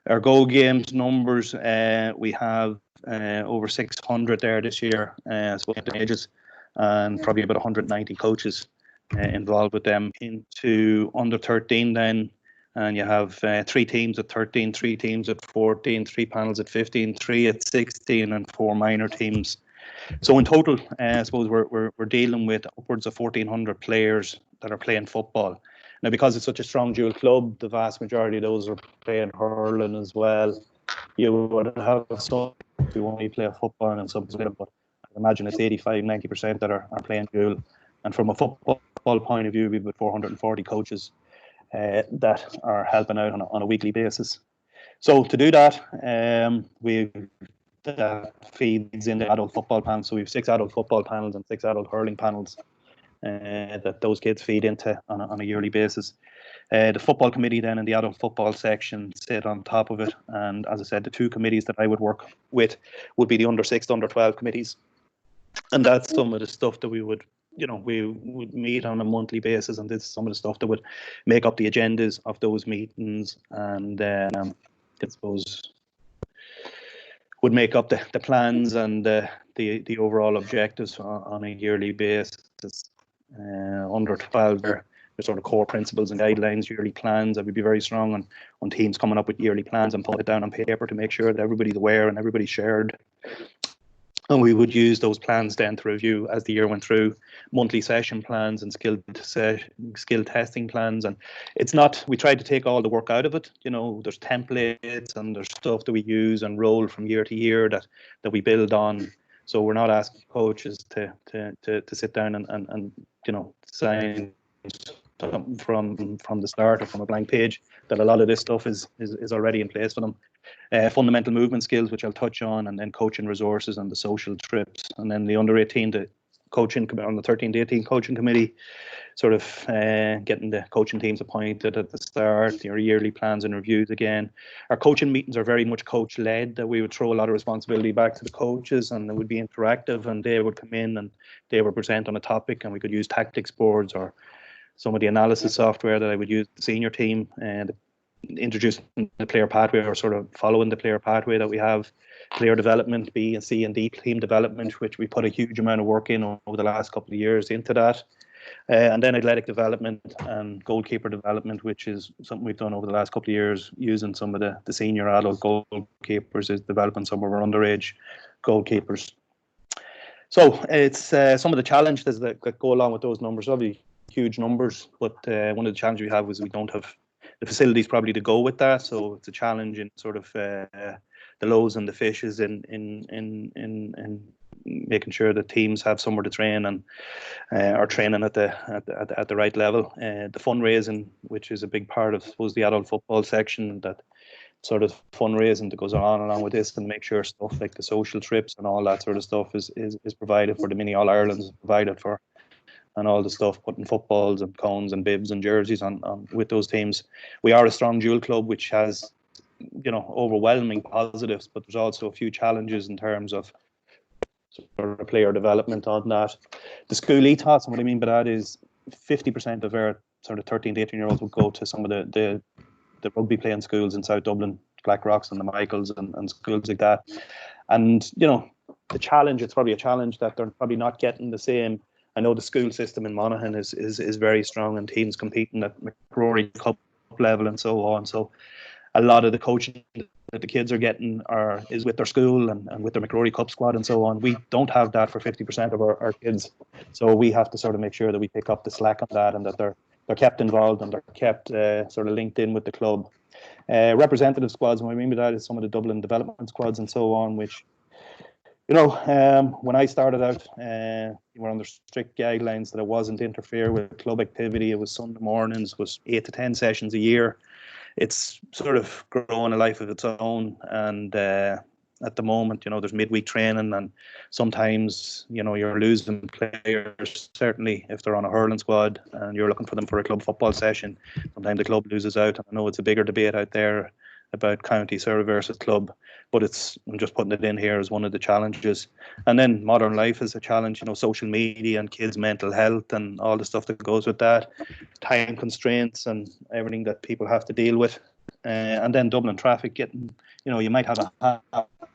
Our Go Games numbers, we have over 600 there this year, so ages, and probably about 190 coaches involved with them. Into under 13 then, and you have 3 teams at 13, 3 teams at 14, 3 panels at 15, 3 at 16, and 4 minor teams. So in total, I suppose we're dealing with upwards of 1,400 players that are playing football. Now, because it's such a strong dual club, the vast majority of those are playing hurling as well. You would have some who only play football and some, but imagine it's 85-90% that are playing dual. And from a football point of view, we've got 440 coaches that are helping out on a weekly basis. So to do that, that feeds into adult football panels. So we have 6 adult football panels and 6 adult hurling panels that those kids feed into on a yearly basis. The football committee then and the adult football section sit on top of it. And as I said, the 2 committees that I would work with would be the under 6 to under 12 committees. And that's some of the stuff that we would meet on a monthly basis, and this is some of the stuff that would make up the agendas of those meetings, and I suppose would make up the plans and the overall objectives on a yearly basis. Under 12, the sort of core principles and guidelines, yearly plans. I would be very strong on teams coming up with yearly plans and putting it down on paper to make sure that everybody's aware and everybody's shared. And we would use those plans then to review as the year went through, monthly session plans and skill testing plans. And it's not, we tried to take all the work out of it. There's templates and there's stuff that we use and roll from year to year that we build on. So we're not asking coaches to sit down and sign something from the start or from a blank page. That a lot of this stuff is already in place for them. Fundamental movement skills, which I'll touch on, and then coaching resources and the social trips, and then the under 18 to coaching on the 13 to 18 coaching committee, sort of getting the coaching teams appointed at the start, your yearly plans and reviews again. Our coaching meetings are very much coach led, that we would throw a lot of responsibility back to the coaches, and it would be interactive, and they would come in and they would present on a topic, and we could use tactics boards or some of the analysis software that I would use the senior team, and introducing the player pathway, or sort of following the player pathway that we have. Player development, B and C and D team development, which we put a huge amount of work in over the last couple of years into that. And then athletic development and goalkeeper development, which is something we've done over the last couple of years, using some of the senior adult goalkeepers, is developing some of our underage goalkeepers. So it's some of the challenges that go along with those numbers. Obviously huge numbers, but one of the challenges we have is we don't have the facilities probably to go with that. So it's a challenge in sort of the lows and the fishes in making sure that teams have somewhere to train and are training at the right level. The fundraising, which is a big part of, I suppose, the adult football section, that sort of fundraising that goes on along with this, and make sure stuff like the social trips and all that sort of stuff is provided for. The mini All Ireland is provided for, and all the stuff, putting footballs and cones and bibs and jerseys on with those teams. We are a strong dual club, which has, overwhelming positives, but there's also a few challenges in terms of sort of player development on that. The school ethos, and what I mean by that is 50% of our sort of 13 to 18 year olds will go to some of the rugby playing schools in South Dublin, Blackrocks and the Michaels and schools like that. And, the challenge, it's probably a challenge that they're probably not getting the same. I know the school system in Monaghan is very strong, and teams competing at McCrory Cup level and so on. So a lot of the coaching that the kids are getting is with their school and with their McCrory Cup squad and so on. We don't have that for 50% of our kids. So we have to sort of make sure that we pick up the slack on that, and that they're kept involved and they're kept sort of linked in with the club. Representative squads, and what I mean by that is some of the Dublin development squads and so on, which, when I started out, we were under strict guidelines that it wasn't interfere with club activity. It was Sunday mornings, was 8 to 10 sessions a year. It's sort of growing a life of its own, and at the moment, there's midweek training, and sometimes, you're losing players, certainly if they're on a hurling squad and you're looking for them for a club football session. Sometimes the club loses out. I know it's a bigger debate out there about county versus club, but I'm just putting it in here as one of the challenges. And then modern life is a challenge, social media and kids' mental health and all the stuff that goes with that, time constraints and everything that people have to deal with. And then Dublin traffic, getting, you might have a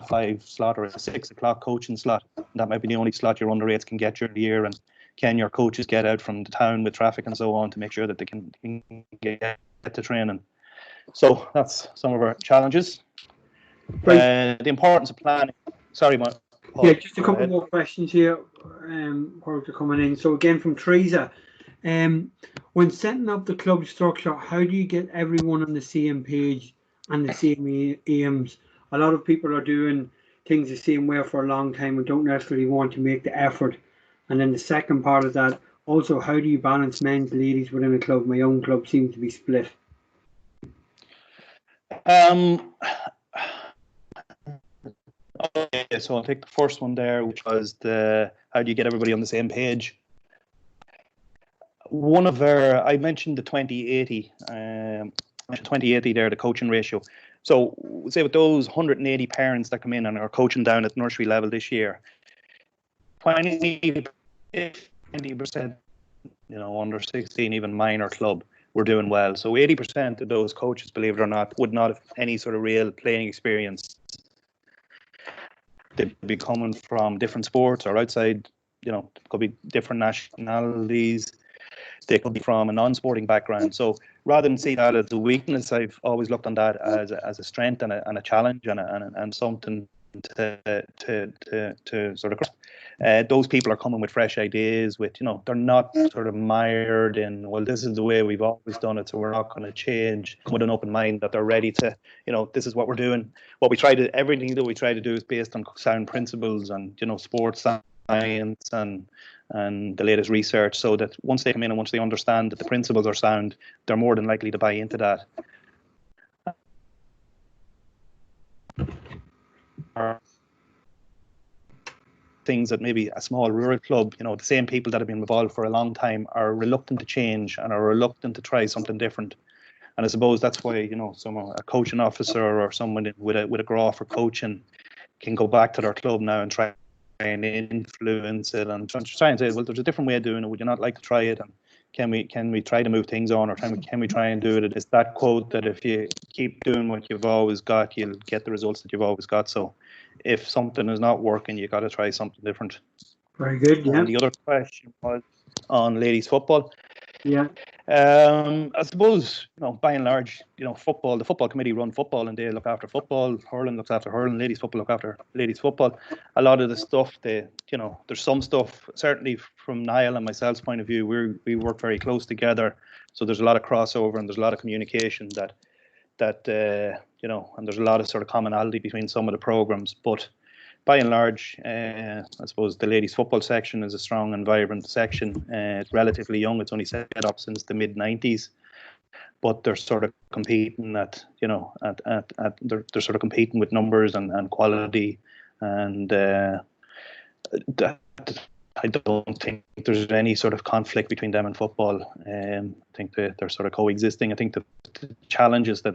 5 slot or a 6 o'clock coaching slot. That might be the only slot your under 8s can get during the year. And can your coaches get out from the town with traffic and so on to make sure that they can get to training? So that's some of our challenges. The importance of planning. Sorry, Paul. Yeah, just a couple more questions here while they're coming in. So again, from Teresa, when setting up the club structure, how do you get everyone on the same page and the same aims? A lot of people are doing things the same way for a long time and don't necessarily want to make the effort? And then the second part of that, also, how do you balance men's and ladies within a club? My own club seems to be split. Okay, so I'll take the first one there, which was the how do you get everybody on the same page? One of I mentioned the 2080, 2080 there, the coaching ratio. So say with those 180 parents that come in and are coaching down at nursery level this year, 20% under 16, even minor club, we're doing well. So 80% of those coaches, believe it or not, would not have any sort of real playing experience. They'd be coming from different sports or outside, could be different nationalities. They could be from a non-sporting background. So rather than see that as a weakness, I've always looked on that as a strength and a challenge and something to sort of those people are coming with fresh ideas, with they're not sort of mired in, well, this is the way we've always done it, so we're not going to change, with an open mind that they're ready to, this is what we're doing. Everything that we try to do is based on sound principles and sports science and the latest research, so that once they come in and once they understand that the principles are sound, they're more than likely to buy into that. Things that maybe a small rural club, the same people that have been involved for a long time are reluctant to change and are reluctant to try something different. And I suppose that's why, a coaching officer or someone with a graph for coaching can go back to their club now and try and influence it and try and say, well, there's a different way of doing it. Would you not like to try it? And can we try to move things on, or can we try and do it? It's that quote that if you keep doing what you've always got, you'll get the results that you've always got. So if something is not working, you got to try something different. Very good. Yeah. And the other question was on ladies football. Yeah. I suppose, by and large, the football committee run football and they look after football. Hurling looks after hurling. Ladies football look after ladies football. A lot of the stuff, there's some stuff, certainly from Niall and myself's point of view, we work very close together. So there's a lot of crossover and there's a lot of communication that and there's a lot of sort of commonality between some of the programs. But by and large, I suppose the ladies football section is a strong and vibrant section. It's relatively young. It's only set up since the mid 90s, but they're sort of competing they're sort of competing with numbers and quality, and I don't think there's any sort of conflict between them and football. I think they're sort of coexisting. I think the challenges that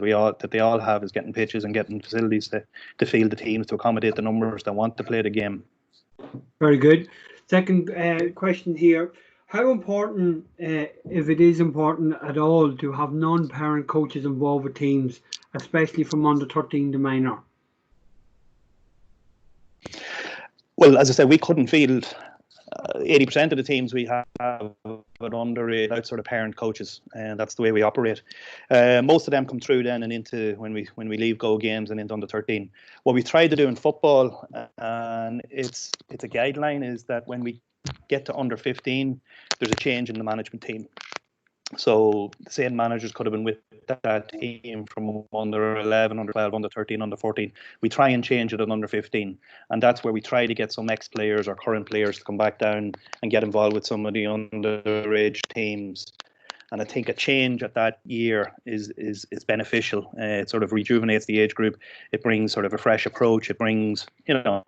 they all have is getting pitches and getting facilities to field the teams, to accommodate the numbers that want to play the game. Very good. Second question here. How important, if it is important at all, to have non-parent coaches involved with teams, especially from under 13 to minor? Well, as I said, we couldn't field 80% of the teams we have but under without sort of parent coaches, and that's the way we operate. Most of them come through then and into when we leave Go games and into under 13. What we try to do in football, and it's a guideline, is that when we get to under 15, there's a change in the management team. So the same managers could have been with that team from under 11, under 12, under 13, under 14. We try and change it at under 15. And that's where we try to get some ex-players or current players to come back down and get involved with some of the underage teams. And I think a change at that year is beneficial. It sort of rejuvenates the age group. It brings sort of a fresh approach. It brings, adds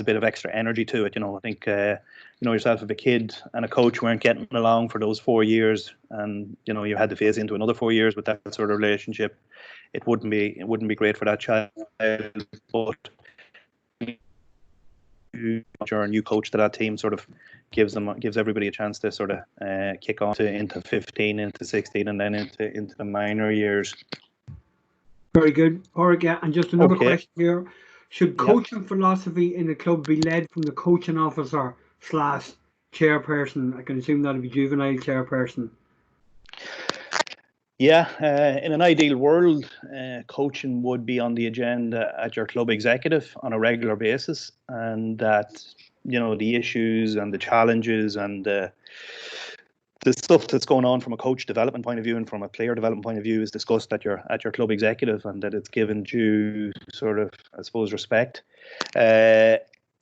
a bit of extra energy to it. I think, yourself, if a kid and a coach weren't getting along for those 4 years, and you had to phase into another 4 years with that sort of relationship, it wouldn't be great for that child. But you're a new coach to that team, sort of gives everybody a chance to sort of kick on into 15, into 16, and then into the minor years. Very good. Paraic, yeah. And just another question here. Should coaching philosophy in the club be led from the coaching officer / chairperson? I can assume that would be juvenile chairperson. Yeah, in an ideal world, coaching would be on the agenda at your club executive on a regular basis, and that the issues and the challenges and the the stuff that's going on from a coach development point of view and from a player development point of view is discussed at your club executive, and that it's given due sort of, I suppose, respect.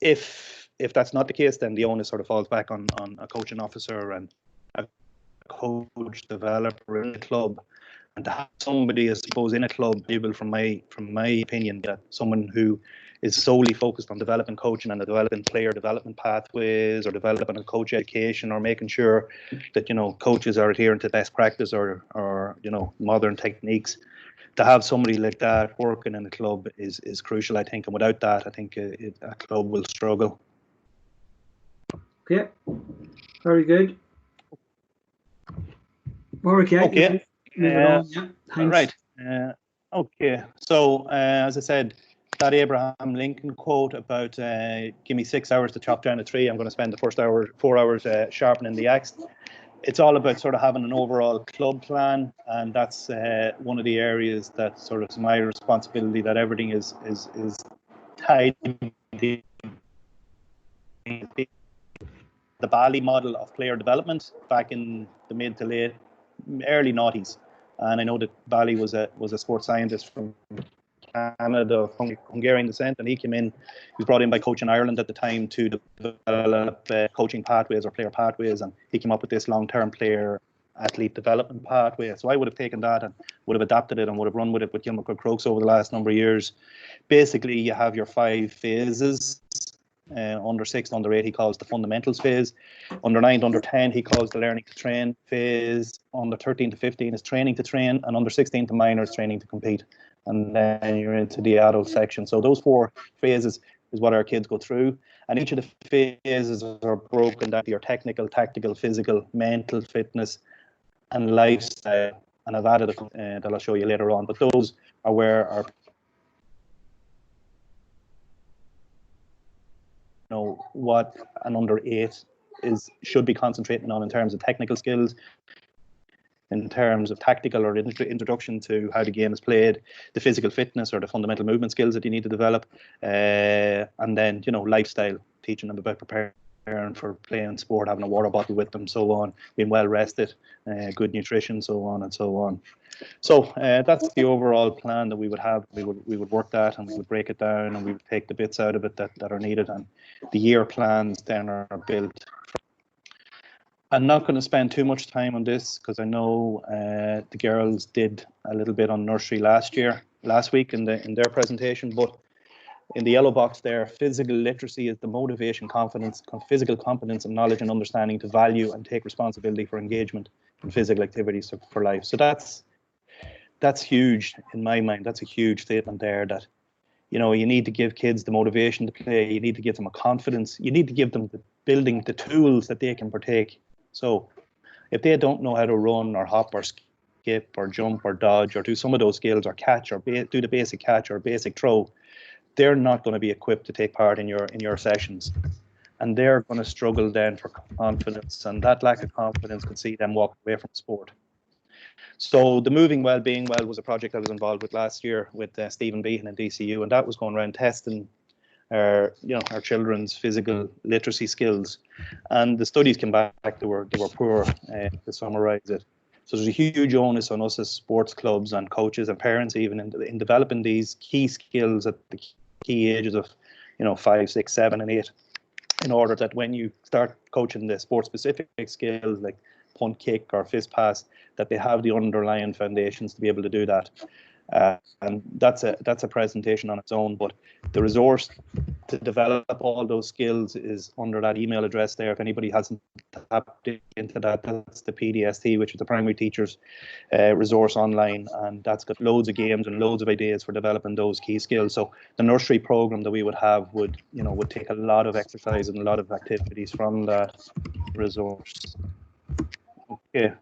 If that's not the case, then the onus sort of falls back on a coaching officer and a coach developer in the club. And to have somebody, I suppose, in a club, able from my opinion, that someone who is solely focused on developing coaching and developing player development pathways, or developing a coach education, or making sure that, you know, coaches are adhering to best practice or you know, modern techniques. To have somebody like that working in a club is crucial, I think, and without that, I think a club will struggle. Okay, very good. Okay. Right. Okay. So, as I said, that Abraham Lincoln quote about give me 6 hours to chop down a tree, I'm going to spend the first 4 hours sharpening the axe. It's all about sort of having an overall club plan, and that's one of the areas that sort of is my responsibility. That everything is tied to the Bali model of player development back in the mid to late early noughties. And I know that Bali was a sports scientist from Canada of Hungarian descent, and he came in. He was brought in by coach in Ireland at the time to develop coaching pathways or player pathways, and he came up with this long-term player athlete development pathway. So I would have taken that and would have adapted it and would have run with it with Kilmacud Crokes over the last number of years. Basically, you have your 5 phases. Under 6, under 8, he calls the fundamentals phase. Under 9, under 10, he calls the learning to train phase. Under 13 to 15 is training to train, and under 16 to minor is training to compete. And then you're into the adult section. So those 4 phases is what our kids go through. And each of the phases are broken down to your technical, tactical, physical, mental fitness, and lifestyle. And I've added a that I'll show you later on. But those are where our what an under 8 should be concentrating on in terms of technical skills, in terms of tactical or introduction to how the game is played, the physical fitness or the fundamental movement skills that you need to develop, and then, you know, lifestyle, teaching them about preparing for playing sport, having a water bottle with them, so on, being well rested, good nutrition, so on and so on. So that's the overall plan that we would have. We would work that, and we would break it down, and we would take the bits out of it that are needed, and the year plans then are built. I'm not going to spend too much time on this because I know the girls did a little bit on nursery last week in their presentation, but in the yellow box there, physical literacy is the motivation, confidence, physical competence and knowledge and understanding to value and take responsibility for engagement in physical activities for life. So that's huge in my mind. That's a huge statement there, that, you know, you need to give kids the motivation to play. You need to give them a confidence. You need to give them the tools that they can partake. So if they don't know how to run or hop or skip or jump or dodge or do some of those skills or catch or do the basic catch or basic throw, they're not going to be equipped to take part in your sessions. And they're going to struggle then for confidence. And that lack of confidence could see them walk away from sport. So the Moving Well, Being Well was a project I was involved with last year with Stephen Behan and DCU, and that was going around testing our children's physical literacy skills. And the studies came back, they were poor, to summarise it. So there's a huge onus on us as sports clubs and coaches and parents even in developing these key skills at the key ages of, 5, 6, 7 and 8, in order that when you start coaching the sport specific skills like punt, kick or fist pass, that they have the underlying foundations to be able to do that. And that's a presentation on its own, but the resource to develop all those skills is under that email address there. If anybody hasn't tapped into that, that's the PDST, which is the primary teachers resource online, and that's got loads of games and loads of ideas for developing those key skills. So the nursery program that we would have would take a lot of exercise and a lot of activities from that resource. Okay.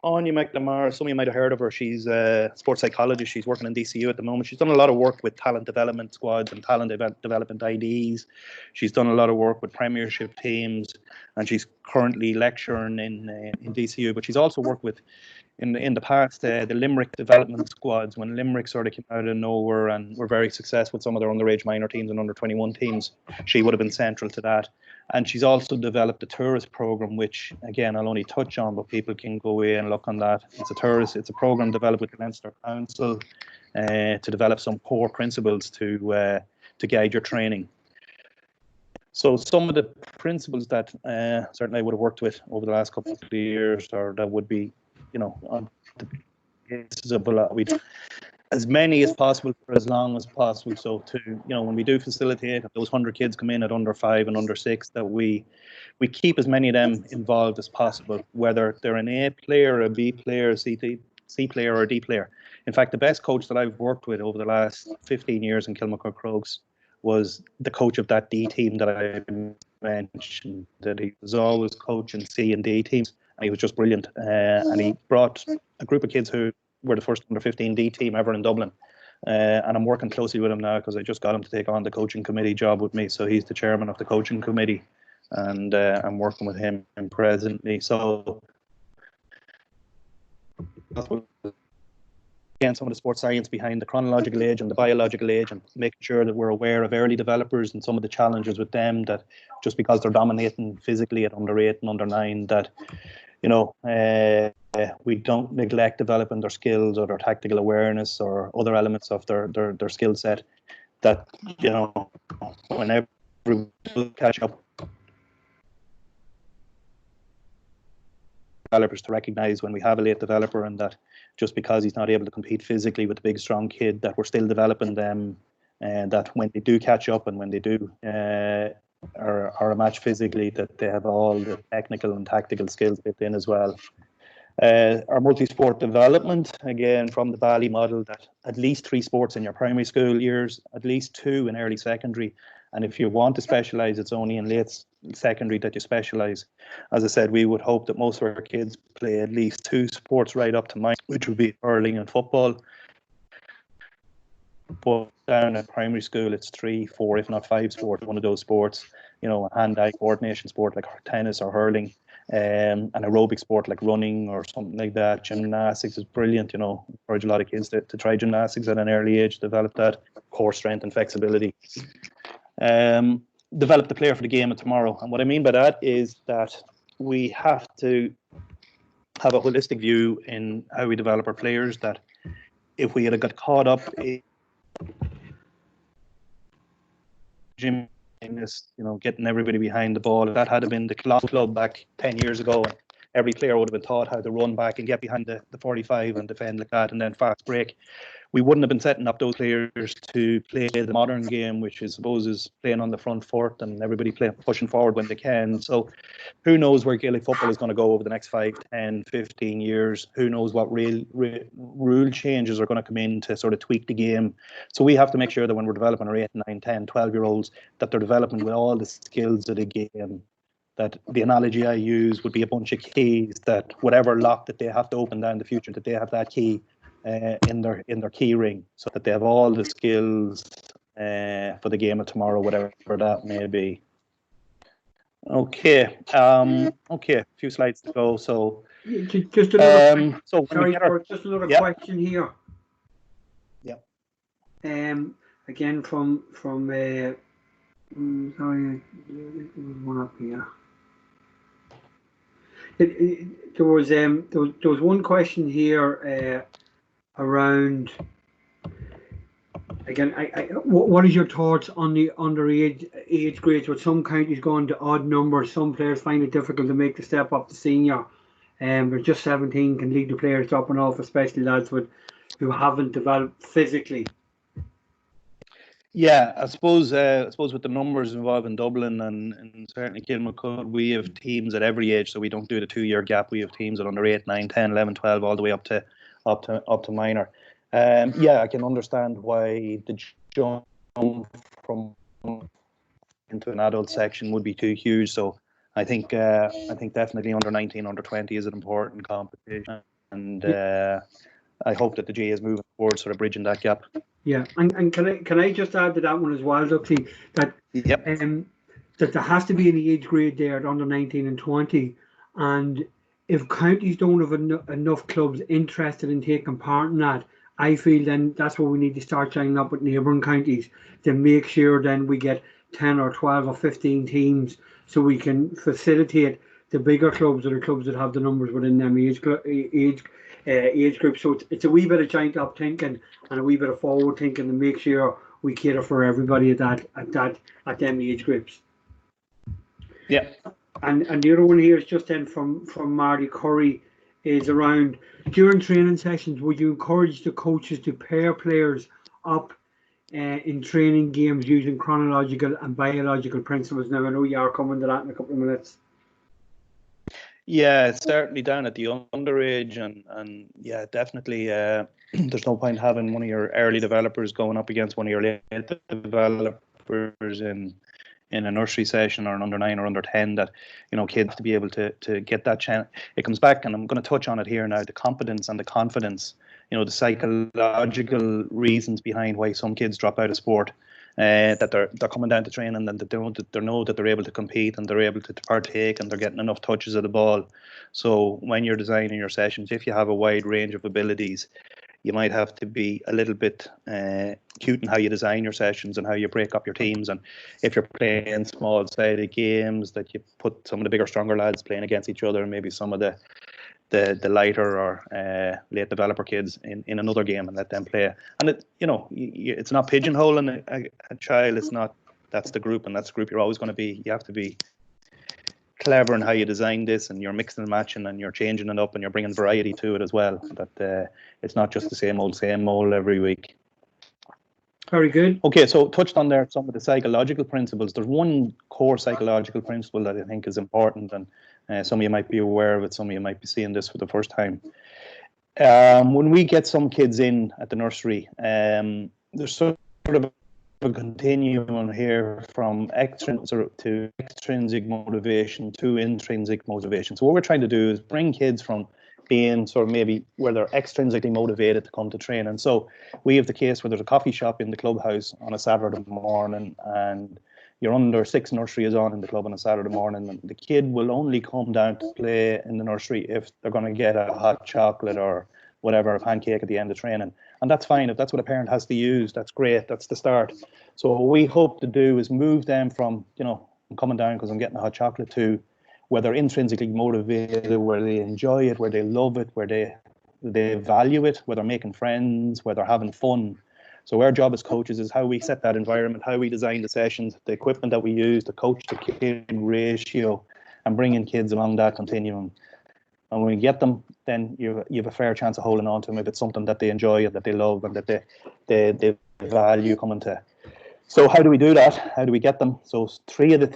Anya McNamara, some of you might have heard of her. She's a sports psychologist. She's working in DCU at the moment. She's done a lot of work with talent development squads and talent development IDs. She's done a lot of work with premiership teams, and she's currently lecturing in DCU, but she's also worked with in the past the Limerick development squads when Limerick sort of came out of nowhere and were very successful with some of their underage minor teams and under 21 teams. She would have been central to that. And she's also developed a tourist program, which again I'll only touch on, but people can go away and look on that. It's a program developed with the Leinster Council to develop some core principles to guide your training. So some of the principles that certainly I would have worked with over the last couple of years, or that would be, on the basis of we'd as many as possible for as long as possible. So when we do facilitate, if those 100 kids come in at under 5 and under 6, that we keep as many of them involved as possible, whether they're an A player, a B player, a C player, or a D player. In fact, the best coach that I've worked with over the last 15 years in Kilmacud Crokes was the coach of that D team that I mentioned, that he was always coaching C and D teams. And he was just brilliant. And he brought a group of kids who were the first under 15 D team ever in Dublin. And I'm working closely with him now because I just got him to take on the coaching committee job with me. So he's the chairman of the coaching committee. And I'm working with him presently. So that's what, again, some of the sports science behind the chronological age and the biological age, and making sure that we're aware of early developers and some of the challenges with them, that just because they're dominating physically at under 8 and under 9, that we don't neglect developing their skills or their tactical awareness or other elements of their skill set, that whenever we catch up developers, to recognize when we have a late developer, and that just because he's not able to compete physically with the big strong kid, that we're still developing them, and that when they do catch up and when they do are a match physically, that they have all the technical and tactical skills built in as well. Our multi-sport development, again from the Bally model, that at least 3 sports in your primary school years, at least 2 in early secondary, and if you want to specialise, it's only in late secondary that you specialise. As I said, we would hope that most of our kids play at least 2 sports right up to mine, which would be hurling and football. But down at primary school, it's 3, 4, if not 5 sports, one of those sports, a hand-eye coordination sport like tennis or hurling, an aerobic sport like running or something like that. Gymnastics is brilliant, encourage a lot of kids to try gymnastics at an early age, develop that core strength and flexibility. Develop the player for the game of tomorrow. And what I mean by that is that we have to have a holistic view in how we develop our players, that if we had got caught up in gym, getting everybody behind the ball, that had been the club back 10 years ago, and every player would have been taught how to run back and get behind the 45 and defend like that, and then fast break. We wouldn't have been setting up those players to play the modern game, which I suppose is playing on the front foot and everybody pushing forward when they can. So who knows where Gaelic football is going to go over the next 5, 10, 15 years. Who knows what real rule changes are going to come in to sort of tweak the game. So we have to make sure that when we're developing our 8, 9, 10, 12-year-olds, that they're developing with all the skills of the game. That the analogy I use would be a bunch of keys, that whatever lock that they have to open down in the future, that they have that key in their key ring, so that they have all the skills for the game of tomorrow, whatever that may be. Okay, a few slides to go. So just another just another question here. Yeah. Again from sorry, there was one up here. There was one question here around, again, what is your thoughts on the underage age grades, with some counties going to odd numbers? Some players find it difficult to make the step up to senior. There's just 17 can lead to players dropping off, especially lads who haven't developed physically. Yeah, I suppose with the numbers involved in Dublin and certainly Kilmacud, we have teams at every age, so we don't do the 2-year gap. We have teams at under 8, 9, 10, 11, 12, all the way up to minor. Yeah, I can understand why the jump from into an adult section would be too huge. So I think definitely under 19, under 20 is an important competition, and I hope that the G is moving forward, sort of bridging that gap. Yeah, and can I just add to that one as well, Duxie, that that there has to be an age grade there at under 19 and 20, and if counties don't have enough clubs interested in taking part in that, I feel then that's what we need to start signing up with neighbouring counties to make sure then we get 10 or 12 or 15 teams so we can facilitate the bigger clubs or the clubs that have the numbers within them age group. So it's a wee bit of joint up thinking and a wee bit of forward thinking to make sure we cater for everybody at them age groups. Yeah. And the other one here is just then from Marty Curry is around during training sessions, would you encourage the coaches to pair players up in training games using chronological and biological principles? Now I know you are coming to that in a couple of minutes. Yeah, it's certainly down at the underage, and yeah, definitely. There's no point having one of your early developers going up against one of your late developers in a nursery session or an under 9 or under 10. That, you know, kids to be able to get that chance. It comes back, and I'm going to touch on it here now. The competence and the confidence. You know, the psychological reasons behind why some kids drop out of sport. That they're coming down to training and that they know that they're able to compete and they're able to partake and they're getting enough touches of the ball. So when you're designing your sessions, if you have a wide range of abilities, you might have to be a little bit cute in how you design your sessions and how you break up your teams. And if you're playing small-sided games, that you put some of the bigger, stronger lads playing against each other, and maybe some of the lighter or late developer kids in another game and let them play. And it, you know, it's not pigeonholing a child. It's not, that's the group and that's the group you're always going to be. You have to be clever in how you design this, and you're mixing and matching and you're changing it up and you're bringing variety to it as well. That it's not just the same old every week. Very good. Okay, so touched on there some of the psychological principles. There's one core psychological principle that I think is important, and some of you might be aware of it, some of you might be seeing this for the first time. When we get some kids in at the nursery, there's sort of a continuum here from extrinsic motivation to intrinsic motivation. So what we're trying to do is bring kids from being sort of maybe where they're extrinsically motivated to come to train. And so we have the case where there's a coffee shop in the clubhouse on a Saturday morning, and your under 6 nursery is on in the club on a Saturday morning, and the kid will only come down to play in the nursery if they're going to get a hot chocolate or whatever, a pancake at the end of training. And that's fine. If that's what a parent has to use, that's great. That's the start. So what we hope to do is move them from, you know, I'm coming down because I'm getting a hot chocolate, to where they're intrinsically motivated, where they enjoy it, where they love it, where they value it, where they're making friends, where they're having fun. So our job as coaches is how we set that environment, how we design the sessions, the equipment that we use, the coach to kid ratio, and bringing kids along that continuum. And when we get them, then you have a fair chance of holding on to them if it's something that they enjoy and that they love and that they value coming to. So how do we do that? How do we get them? So 3 of the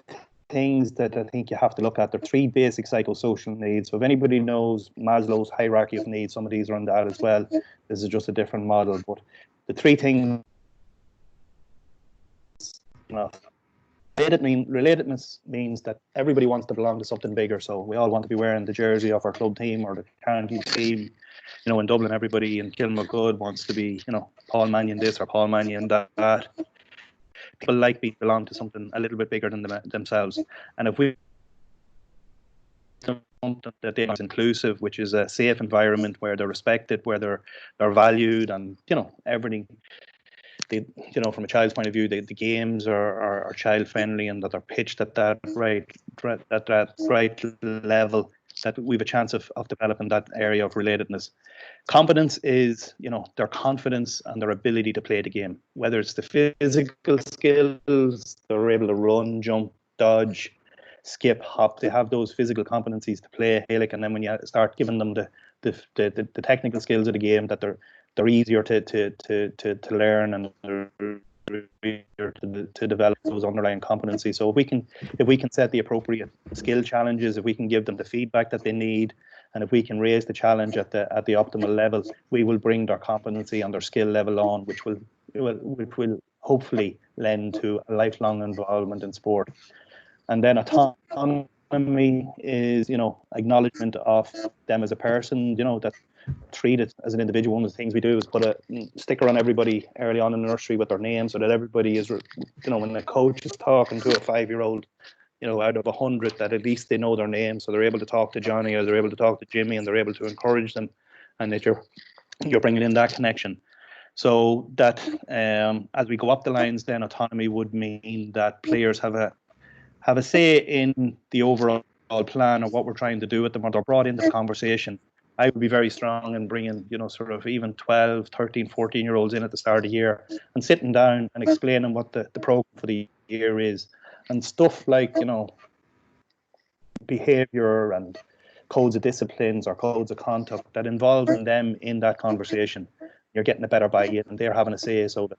things that I think you have to look at, there are 3 basic psychosocial needs. So if anybody knows Maslow's hierarchy of needs, some of these are on that as well. This is just a different model, but the 3 things, relatedness means that everybody wants to belong to something bigger. So we all want to be wearing the jersey of our club team or the county team. You know, in Dublin, everybody in Kilmacud wants to be, you know, Paul Mannion this or Paul Mannion that. People like to belong to something a little bit bigger than themselves. And if we something that they are inclusive, which is a safe environment where they're respected, where they're valued, and, you know, everything. You know, from a child's point of view, the games are child friendly and that they're pitched at that right level, that we have a chance of developing that area of relatedness. Competence is, you know, their confidence and their ability to play the game, whether it's the physical skills, they're able to run, jump, dodge, skip, hop. They have those physical competencies to play Gaelic, and then when you start giving them the technical skills of the game, that they're easier to learn and to develop those underlying competencies. So if we can set the appropriate skill challenges, if we can give them the feedback that they need, and if we can raise the challenge at the optimal level, we will bring their competency and their skill level on, which will hopefully lend to a lifelong involvement in sport. And then autonomy is, you know, acknowledgement of them as a person, you know, that treat it as an individual. One of the things we do is put a sticker on everybody early on in the nursery with their name, so that everybody is, when the coach is talking to a 5-year-old, out of 100, that at least they know their name, so they're able to talk to Johnny or they're able to talk to Jimmy, and they're able to encourage them, and that you're bringing in that connection. So that as we go up the lines, then autonomy would mean that players have a say in the overall plan of what we're trying to do with them, or they're brought into the conversation. I would be very strong in bringing, sort of even 12, 13, 14-year-olds in at the start of the year and sitting down and explaining what the program for the year is, and stuff like, behavior and codes of disciplines or codes of conduct, that involving them in that conversation. You're getting a better buy-in, and they're having a say, so that,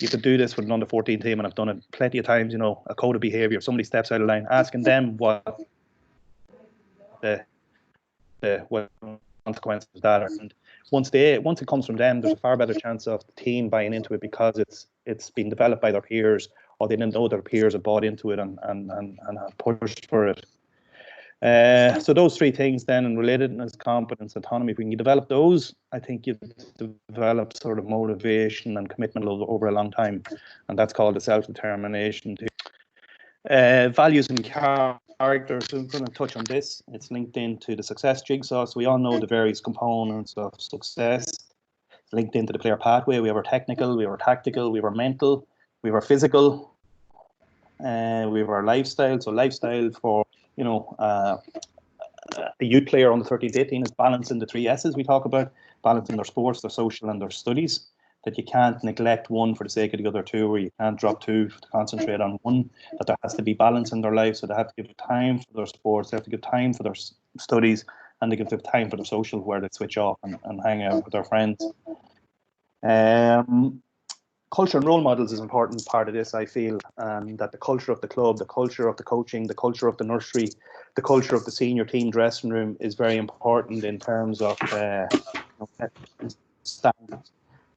you could do this with an under 14 team, and I've done it plenty of times, a code of behavior. If somebody steps out of line, asking them what the consequences of that are. And once it comes from them, there's a far better chance of the team buying into it, because it's been developed by their peers, or they didn't know their peers have bought into it and have pushed for it. So those three things then, and relatedness, competence, autonomy, if we can develop those, I think you develop sort of motivation and commitment over a long time, and that's called the self-determination. Values and character, so I'm going to touch on this. It's linked into the success jigsaw, so we all know the various components of success. It's linked into the player pathway. We have our technical, we have our tactical, we have our mental, we have our physical, we have our lifestyle. So lifestyle for a youth player on the 13 to 18 is balancing the 3 S's we talk about, balancing their sports, their social, and their studies. That you can't neglect one for the sake of the other 2, or you can't drop 2 to concentrate on one. That there has to be balance in their life, so they have to give time for their sports, they have to give time for their studies, and they give time for their social, where they switch off and hang out with their friends. Culture and role models is an important part of this, I feel, and that the culture of the club, the culture of the coaching, the culture of the nursery, the culture of the senior team dressing room is very important in terms of standards.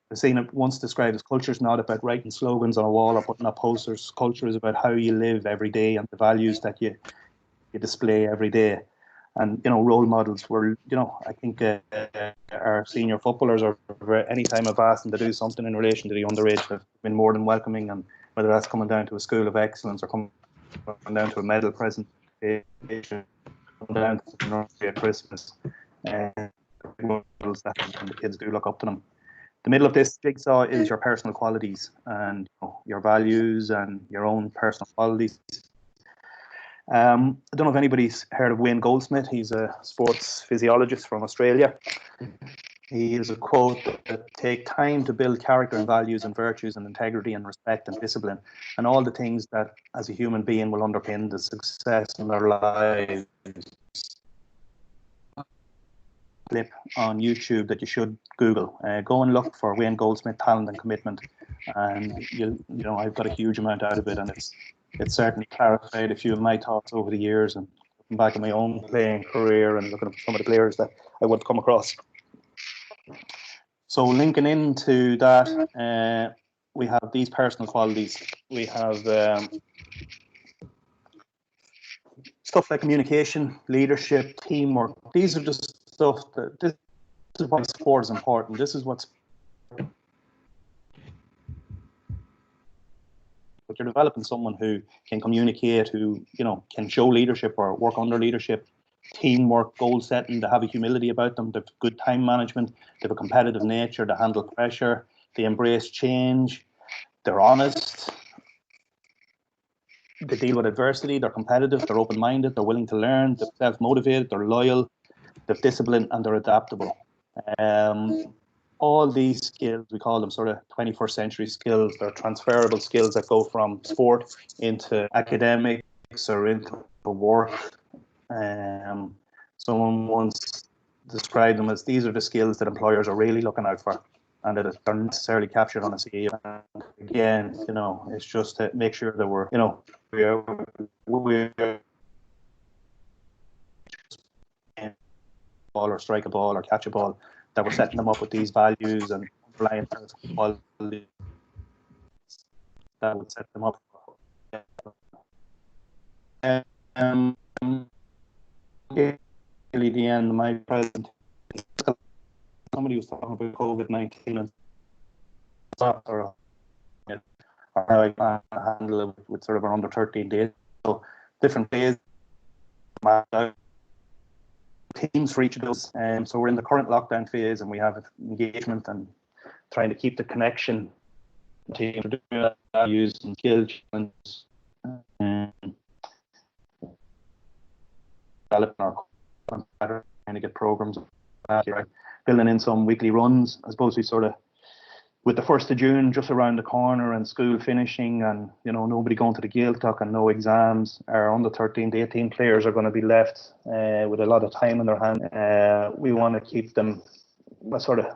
I've seen it once described as culture is not about writing slogans on a wall or putting up posters. Culture is about how you live every day and the values that you display every day. And, role models were, I think our senior footballers, are any time I've asked them to do something in relation to the underage, have been more than welcoming. And whether that's coming down to a school of excellence or coming down to a medal presentation, coming down to the nursery at Christmas, models that the kids do look up to them. The middle of this jigsaw is your personal qualities and your values and your own personal qualities. I don't know if anybody's heard of Wayne Goldsmith. He's a sports physiologist from Australia. He has a quote that take time to build character and values and virtues and integrity and respect and discipline and all the things that as a human being will underpin the success in their lives. Clip on YouTube that you should Google. Go and look for Wayne Goldsmith talent and commitment, and I've got a huge amount out of it, and it's certainly clarified a few of my thoughts over the years, and looking back at my own playing career and looking at some of the players that I would come across. So linking into that, we have these personal qualities. We have stuff like communication, leadership, teamwork. These are just stuff that this is why sport is important. This is what's but you're developing someone who can communicate, who can show leadership or work under leadership, teamwork, goal setting. They have a humility about them. They have good time management. They have a competitive nature. They handle pressure. They embrace change. They're honest. They deal with adversity. They're competitive. They're open-minded. They're willing to learn. They're self-motivated. They're loyal. They're disciplined, and they're adaptable. All these skills, we call them sort of 21st century skills. They're transferable skills that go from sport into academics or into work. Someone once described them as these are the skills that employers are really looking out for, and that they're necessarily captured on a CV. And again, it's just to make sure that we're ball or strike a ball or catch a ball, that we're setting them up with these values and underlying qualities that would set them up. Really the end of my presentation. somebody was talking about COVID-19 and stuff, or how I handle it with sort of our under 13 days. So different days, teams for each of those. So we're in the current lockdown phase, and we have engagement and trying to keep the connection. Teams are doing that, using skill challenges, developing our trying to get programs, building in some weekly runs. I suppose we sort of, with the 1st of June just around the corner and school finishing and, you know, nobody going to the Gaeltacht and no exams, our under 13 to 18 players are going to be left with a lot of time in their hand. We want to keep them sort of,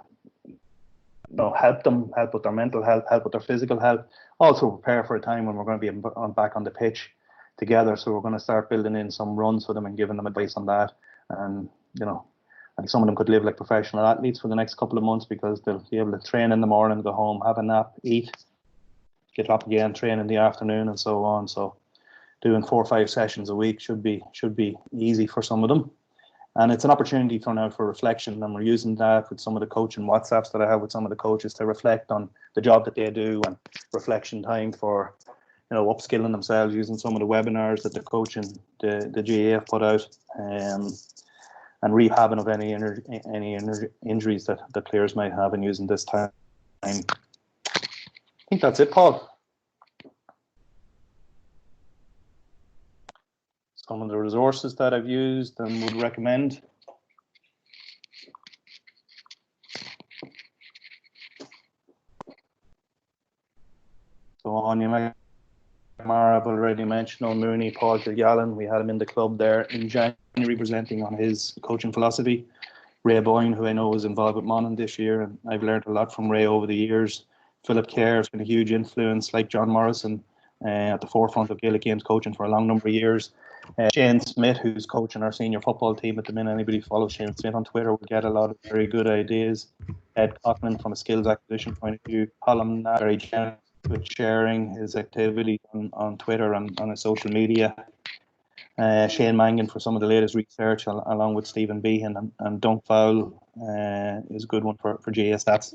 you know, help with their mental health, help with their physical health, also prepare for a time when we're going to be back on the pitch together. So we're going to start building in some runs for them and giving them advice on that. And, you know, I think some of them could live like professional athletes for the next couple of months, because they'll be able to train in the morning, go home, have a nap, eat, get up again, train in the afternoon, and so on. So doing 4 or 5 sessions a week should be easy for some of them. And it's an opportunity for now for reflection, and we're using that with some of the coaching WhatsApps that I have with some of the coaches to reflect on the job that they do, and reflection time for, you know, upskilling themselves using some of the webinars that the coach and the GAA have put out, and rehabbing of any injuries that the players might have, and using this time. I think that's it, Paul. Some of the resources that I've used and would recommend. So on, you might, Mara, I've already mentioned O'Mooney, Paul Kilgallen. We had him in the club there in January presenting on his coaching philosophy. Ray Boyne, who I know is involved with Monaghan this year, and I've learned a lot from Ray over the years. Philip Kerr has been a huge influence, like John Morrison, at the forefront of Gaelic Games coaching for a long number of years. Shane Smith, who's coaching our senior football team at the minute. Anybody who follows Shane Smith on Twitter will get a lot of very good ideas. Ed Coughlin from a skills acquisition point of view. Colin, very generous with sharing his activity on Twitter and on his social media. Shane Mangan for some of the latest research, along with Stephen Behan, and Dunk Fowl is a good one for GA Stats.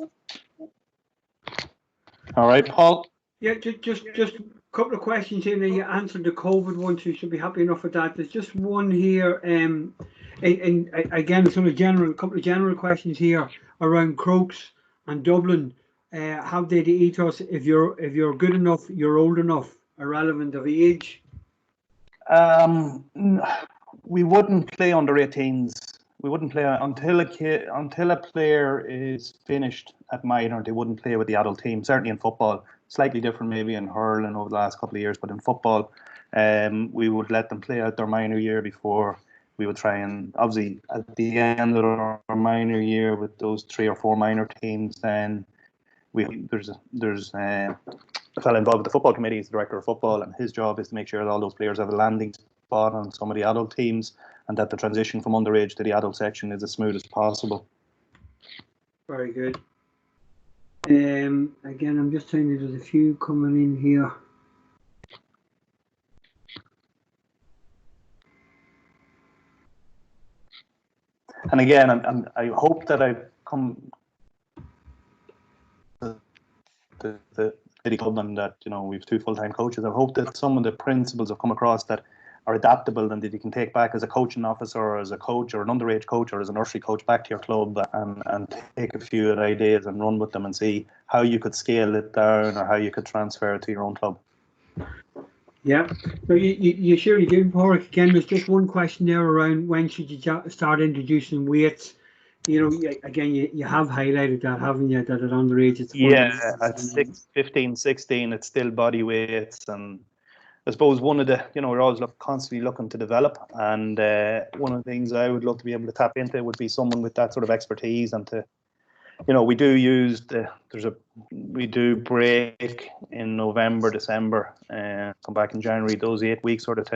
All right, Paul. Yeah, just a couple of questions here. You answered the COVID one, so you should be happy enough with that. There's just one here, and again, sort of a couple of general questions here around Crokes and Dublin. How they the ethos? If you're good enough, you're old enough, irrelevant of age. We wouldn't play under 18s. We wouldn't play until a player is finished at minor. They wouldn't play with the adult team. Certainly in football, slightly different maybe in hurling over the last couple of years, but in football, we would let them play out their minor year before we would try and, obviously at the end of our minor year with those 3 or 4 minor teams, then there's a fellow involved with the football committee. He's the director of football, and his job is to make sure that all those players have a landing spot on some of the adult teams, and that the transition from underage to the adult section is as smooth as possible. Very good. Again, I'm just saying there's a few coming in here. And again, I hope that I've come to the city club, and that, you know, we've 2 full-time coaches. I hope that some of the principles have come across that are adaptable, and that you can take back as a coaching officer, or as a coach, or an underage coach, or as a nursery coach back to your club, and take a few ideas and run with them and see how you could scale it down, or how you could transfer it to your own club. Yeah, so you surely do, Paraic. Again, there's just one question there around when should you start introducing weights. You know, again, you have highlighted that, haven't you, that at underage it's at 15, 16, it's still body weights. And I suppose one of the, you know, we're always constantly looking to develop, and one of the things I would love to be able to tap into would be someone with that sort of expertise, and to, you know, we do break in November, December, come back in January, those 8 weeks, sort of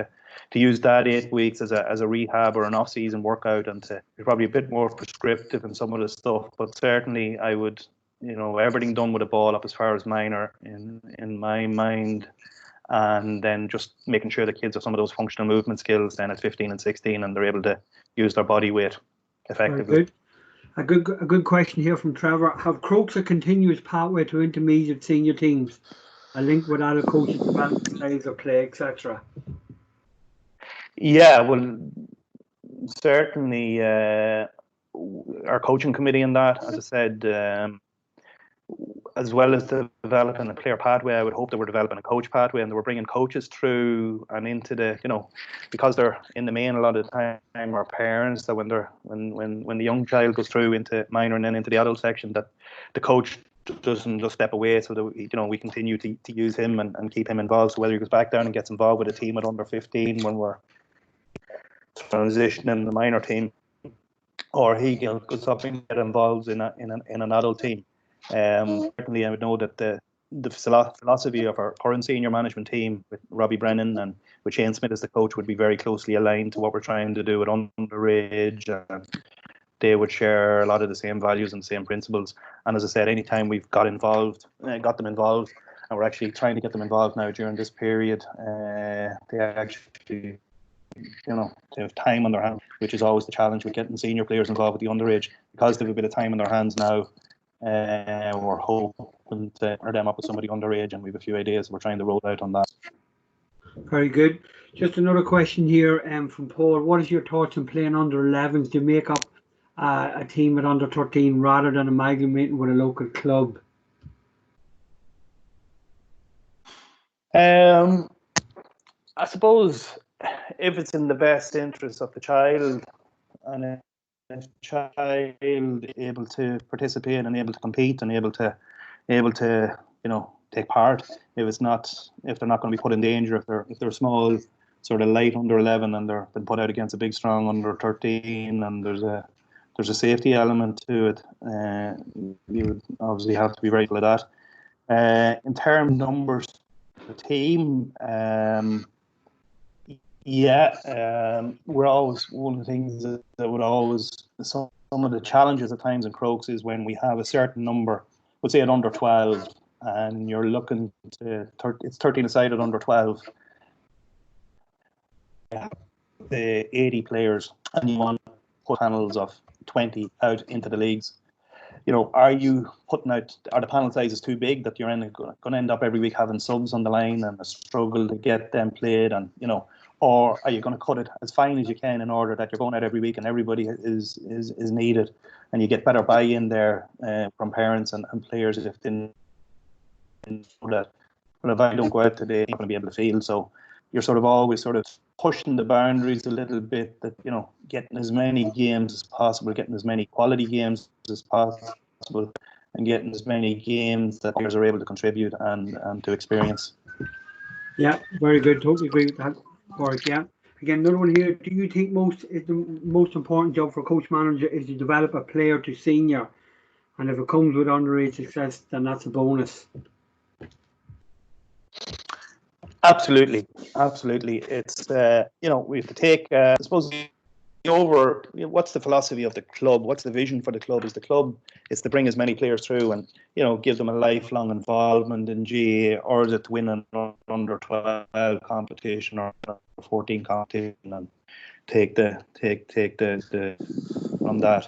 to use that 8 weeks as a rehab or an off-season workout, and to be probably a bit more prescriptive in some of the stuff. But certainly I would, you know, everything done with a ball up as far as minor in my mind, and then just making sure the kids have some of those functional movement skills then at 15 and 16, and they're able to use their body weight effectively. Very good. A good question here from Trevor. Have Crokes a continuous pathway to intermediate senior teams? A link with other coaches development styles of play, etc. Yeah, well, certainly our coaching committee in that, as I said, as well as developing a player pathway, I would hope that we're developing a coach pathway, and that we're bringing coaches through and into the, because they're in the main a lot of the time our parents, that when the young child goes through into minor and then into the adult section, that the coach doesn't just step away, so that we continue to use him and keep him involved. So whether he goes back down and gets involved with a team at under 15 when we're transitioning the minor team, or he goes up and get involved in an adult team. Certainly, I would know that the philosophy of our current senior management team with Robbie Brennan and with Shane Smith as the coach would be very closely aligned to what we're trying to do with underage, and they would share a lot of the same values and same principles. And as I said, anytime we've got them involved, and we're actually trying to get them involved now during this period, they actually, to have time on their hands, which is always the challenge with getting senior players involved with the underage, because they have a bit of time on their hands now. We're hoping to pair them up with somebody underage, and we have a few ideas we're trying to roll out on that. Very good. Just another question here from Paul. What is your thoughts on playing under 11s to make up a team at under 13 rather than amalgamating with a local club? I suppose if it's in the best interest of the child, and if the child able to participate and able to compete and able to take part, if they're not going to be put in danger, if they're small, sort of light under 11, and they're been put out against a big strong under 13, and there's a safety element to it, you would obviously have to be very good at that. In terms of numbers, the team, we're always, one of the things that would always, some of the challenges at times in Crokes is when we have a certain number, let's say at under 12, and you're looking to, it's 13 aside at under 12, the 80 players, and you want to put panels of 20 out into the leagues. Are you putting out, are the panel sizes too big that you're going to end up every week having subs on the line and a struggle to get them played, and or are you going to cut it as fine as you can in order that you're going out every week and everybody is needed, and you get better buy-in there from parents and players if they know that, well, if I don't go out today, I'm not going to be able to field. So you're sort of always sort of pushing the boundaries a little bit, that getting as many games as possible, getting as many quality games as possible, and getting as many games that players are able to contribute and to experience. Yeah, very good. Totally agree with that, Paraic. Yeah. Again, another one here. Do you think the most important job for a coach manager is to develop a player to senior, and if it comes with underage success, then that's a bonus? Absolutely. It's we have to take, I suppose, over what's the philosophy of the club, what's the vision for the club. Is to bring as many players through and give them a lifelong involvement in GA, or is it to win an under 12 competition or 14 competition and take the from that.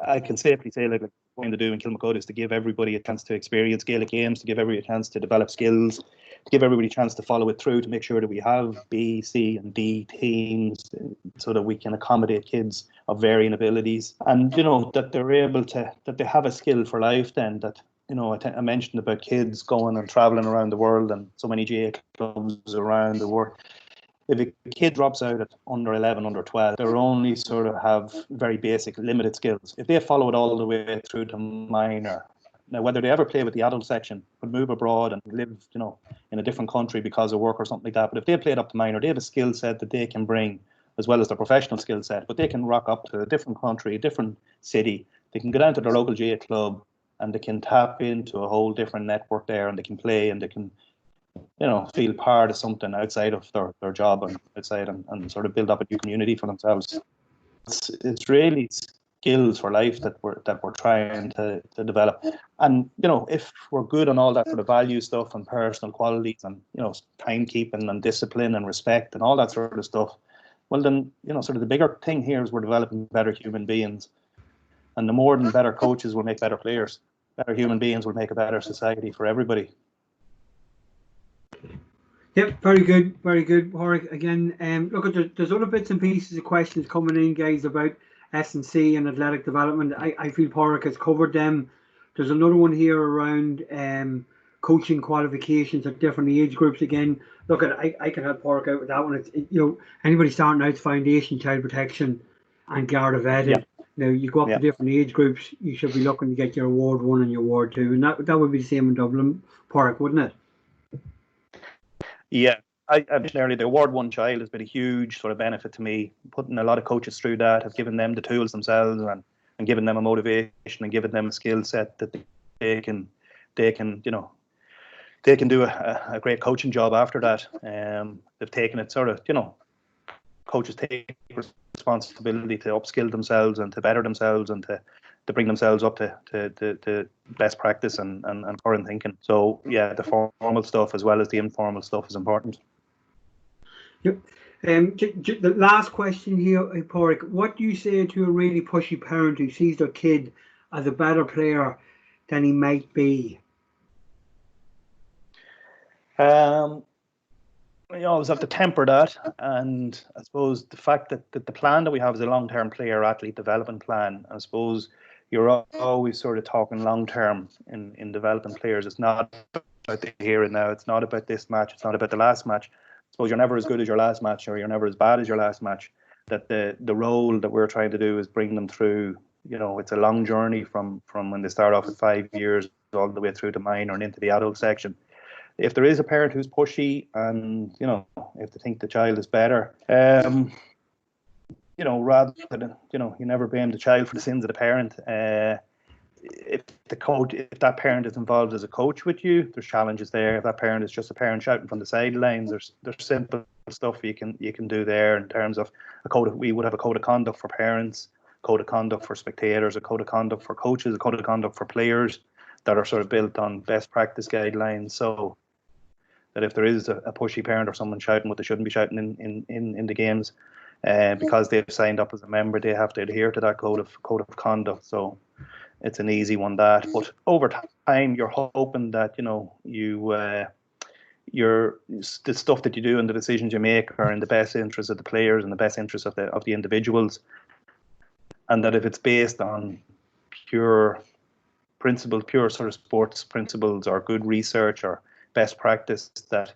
I can safely say, like what I'm going to do in Kilmacud is to give everybody a chance to experience Gaelic games, to give everybody a chance to develop skills, to give everybody a chance to follow it through, to make sure that we have B, C and D teams so that we can accommodate kids of varying abilities, and that they're able to, that they have a skill for life then, that I mentioned about kids going and traveling around the world and so many GA clubs around the world. If a kid drops out at under 11, under 12, they only sort of have very basic, limited skills. If they follow it all the way through to minor, now whether they ever play with the adult section, would move abroad and live, in a different country because of work or something like that. But if they play it up to minor, they have a skill set that they can bring, as well as their professional skill set. But they can rock up to a different country, a different city. They can go down to their local GA club, and they can tap into a whole different network there, and they can play, and they can feel part of something outside of their job and outside, and sort of build up a new community for themselves. It's really skills for life that we're trying to develop. And if we're good on all that sort of value stuff and personal qualities and timekeeping and discipline and respect and all that sort of stuff, well then sort of the bigger thing here is we're developing better human beings. And the more than better coaches will make better players. Better human beings will make a better society for everybody. Yep, very good, Paraic. Again, look, there's other bits and pieces of questions coming in, guys, about S&C and athletic development. I feel Paraic has covered them. There's another one here around coaching qualifications at different age groups. Again, look, I can help Paraic out with that one. Anybody starting out foundation, child protection, and Garda vetted. Yeah. Now you go up to different age groups, you should be looking to get your award 1 and your award 2, and that would be the same in Dublin, Paraic, wouldn't it? Yeah, I mentioned earlier, the Award 1 child has been a huge sort of benefit to me. Putting a lot of coaches through that has given them the tools themselves and given them a motivation and given them a skill set that they can do a great coaching job after that. They've taken it sort of, coaches take responsibility to upskill themselves and to better themselves and to bring themselves up to best practice and current thinking. So yeah, the formal stuff as well as the informal stuff is important. Yep. The last question here, Paraic, what do you say to a really pushy parent who sees their kid as a better player than he might be? You always have to temper that, and I suppose the fact that the plan that we have is a long-term player-athlete development plan. I suppose you're always sort of talking long-term in developing players. It's not about the here and now. It's not about this match. It's not about the last match. I suppose you're never as good as your last match, or you're never as bad as your last match. That the role that we're trying to do is bring them through. It's a long journey from when they start off at 5 years all the way through to minor and into the adult section. If there is a parent who's pushy and, if they think the child is better, rather than, you never blame the child for the sins of the parent. If that parent is involved as a coach with you, there's challenges there. If that parent is just a parent shouting from the sidelines, there's simple stuff you can do there in terms of we would have a code of conduct for parents, code of conduct for spectators, a code of conduct for coaches, a code of conduct for players that are sort of built on best practice guidelines. So that if there is a pushy parent or someone shouting what they shouldn't be shouting in the games, because they've signed up as a member, they have to adhere to that code of conduct. So it's an easy one, that. But over time, you're hoping that the stuff that you do and the decisions you make are in the best interest of the players and the best interest of the individuals, and that if it's based on pure principles, pure sort of sports principles or good research or best practice, that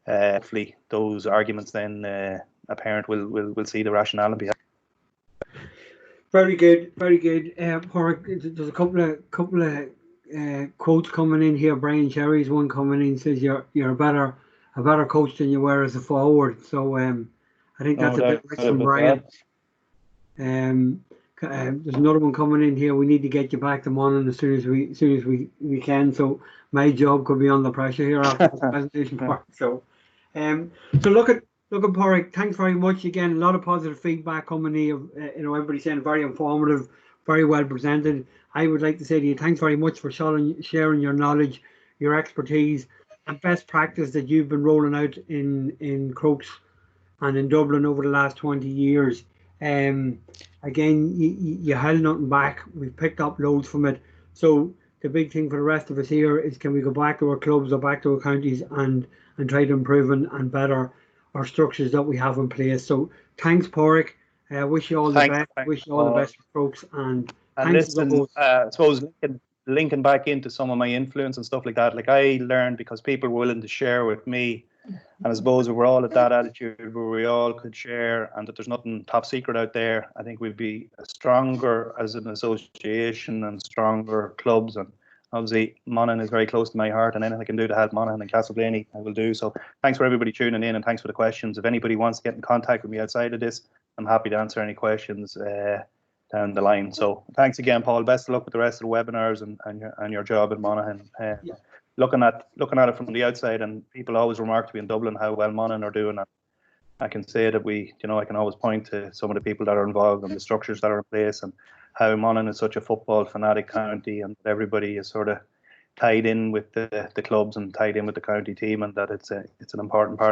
hopefully those arguments then a parent will see the rationale behind. Very good. Paraic, there's a couple of quotes coming in here. Brian Cherry's one coming in says you're a better coach than you were as a forward. So I think that's a bit rich from Brian. There's another one coming in here. We need to get you back to Monaghan as soon as we can. So my job could be under pressure here after the presentation part. So look at Paraic, thanks very much again. A lot of positive feedback coming in. Everybody saying very informative, very well presented. I would like to say to you, thanks very much for sharing your knowledge, your expertise, and best practice that you've been rolling out in Crokes and in Dublin over the last 20 years. Again, you held nothing back. We've picked up loads from it. So the big thing for the rest of us here is, can we go back to our clubs or back to our counties and try to improve and better our structures that we have in place. So thanks, Paraic. Wish you all the best. Wish you all the best for Crokes. And listen, I suppose linking back into some of my influence and stuff like that, like I learned because people were willing to share with me. And I suppose if we're all at that attitude where we all could share and that there's nothing top secret out there, I think we'd be stronger as an association and stronger clubs. And obviously Monaghan is very close to my heart, and anything I can do to help Monaghan and Castleblaney, I will do. So thanks for everybody tuning in, and thanks for the questions. If anybody wants to get in contact with me outside of this, I'm happy to answer any questions down the line. So thanks again, Paul. Best of luck with the rest of the webinars and your job in Monaghan. Looking at it from the outside, and people always remark to me in Dublin how well Monaghan are doing. And I can say that I can always point to some of the people that are involved and the structures that are in place, and how Monaghan is such a football fanatic county, and everybody is sort of tied in with the clubs and tied in with the county team, and that it's an important part of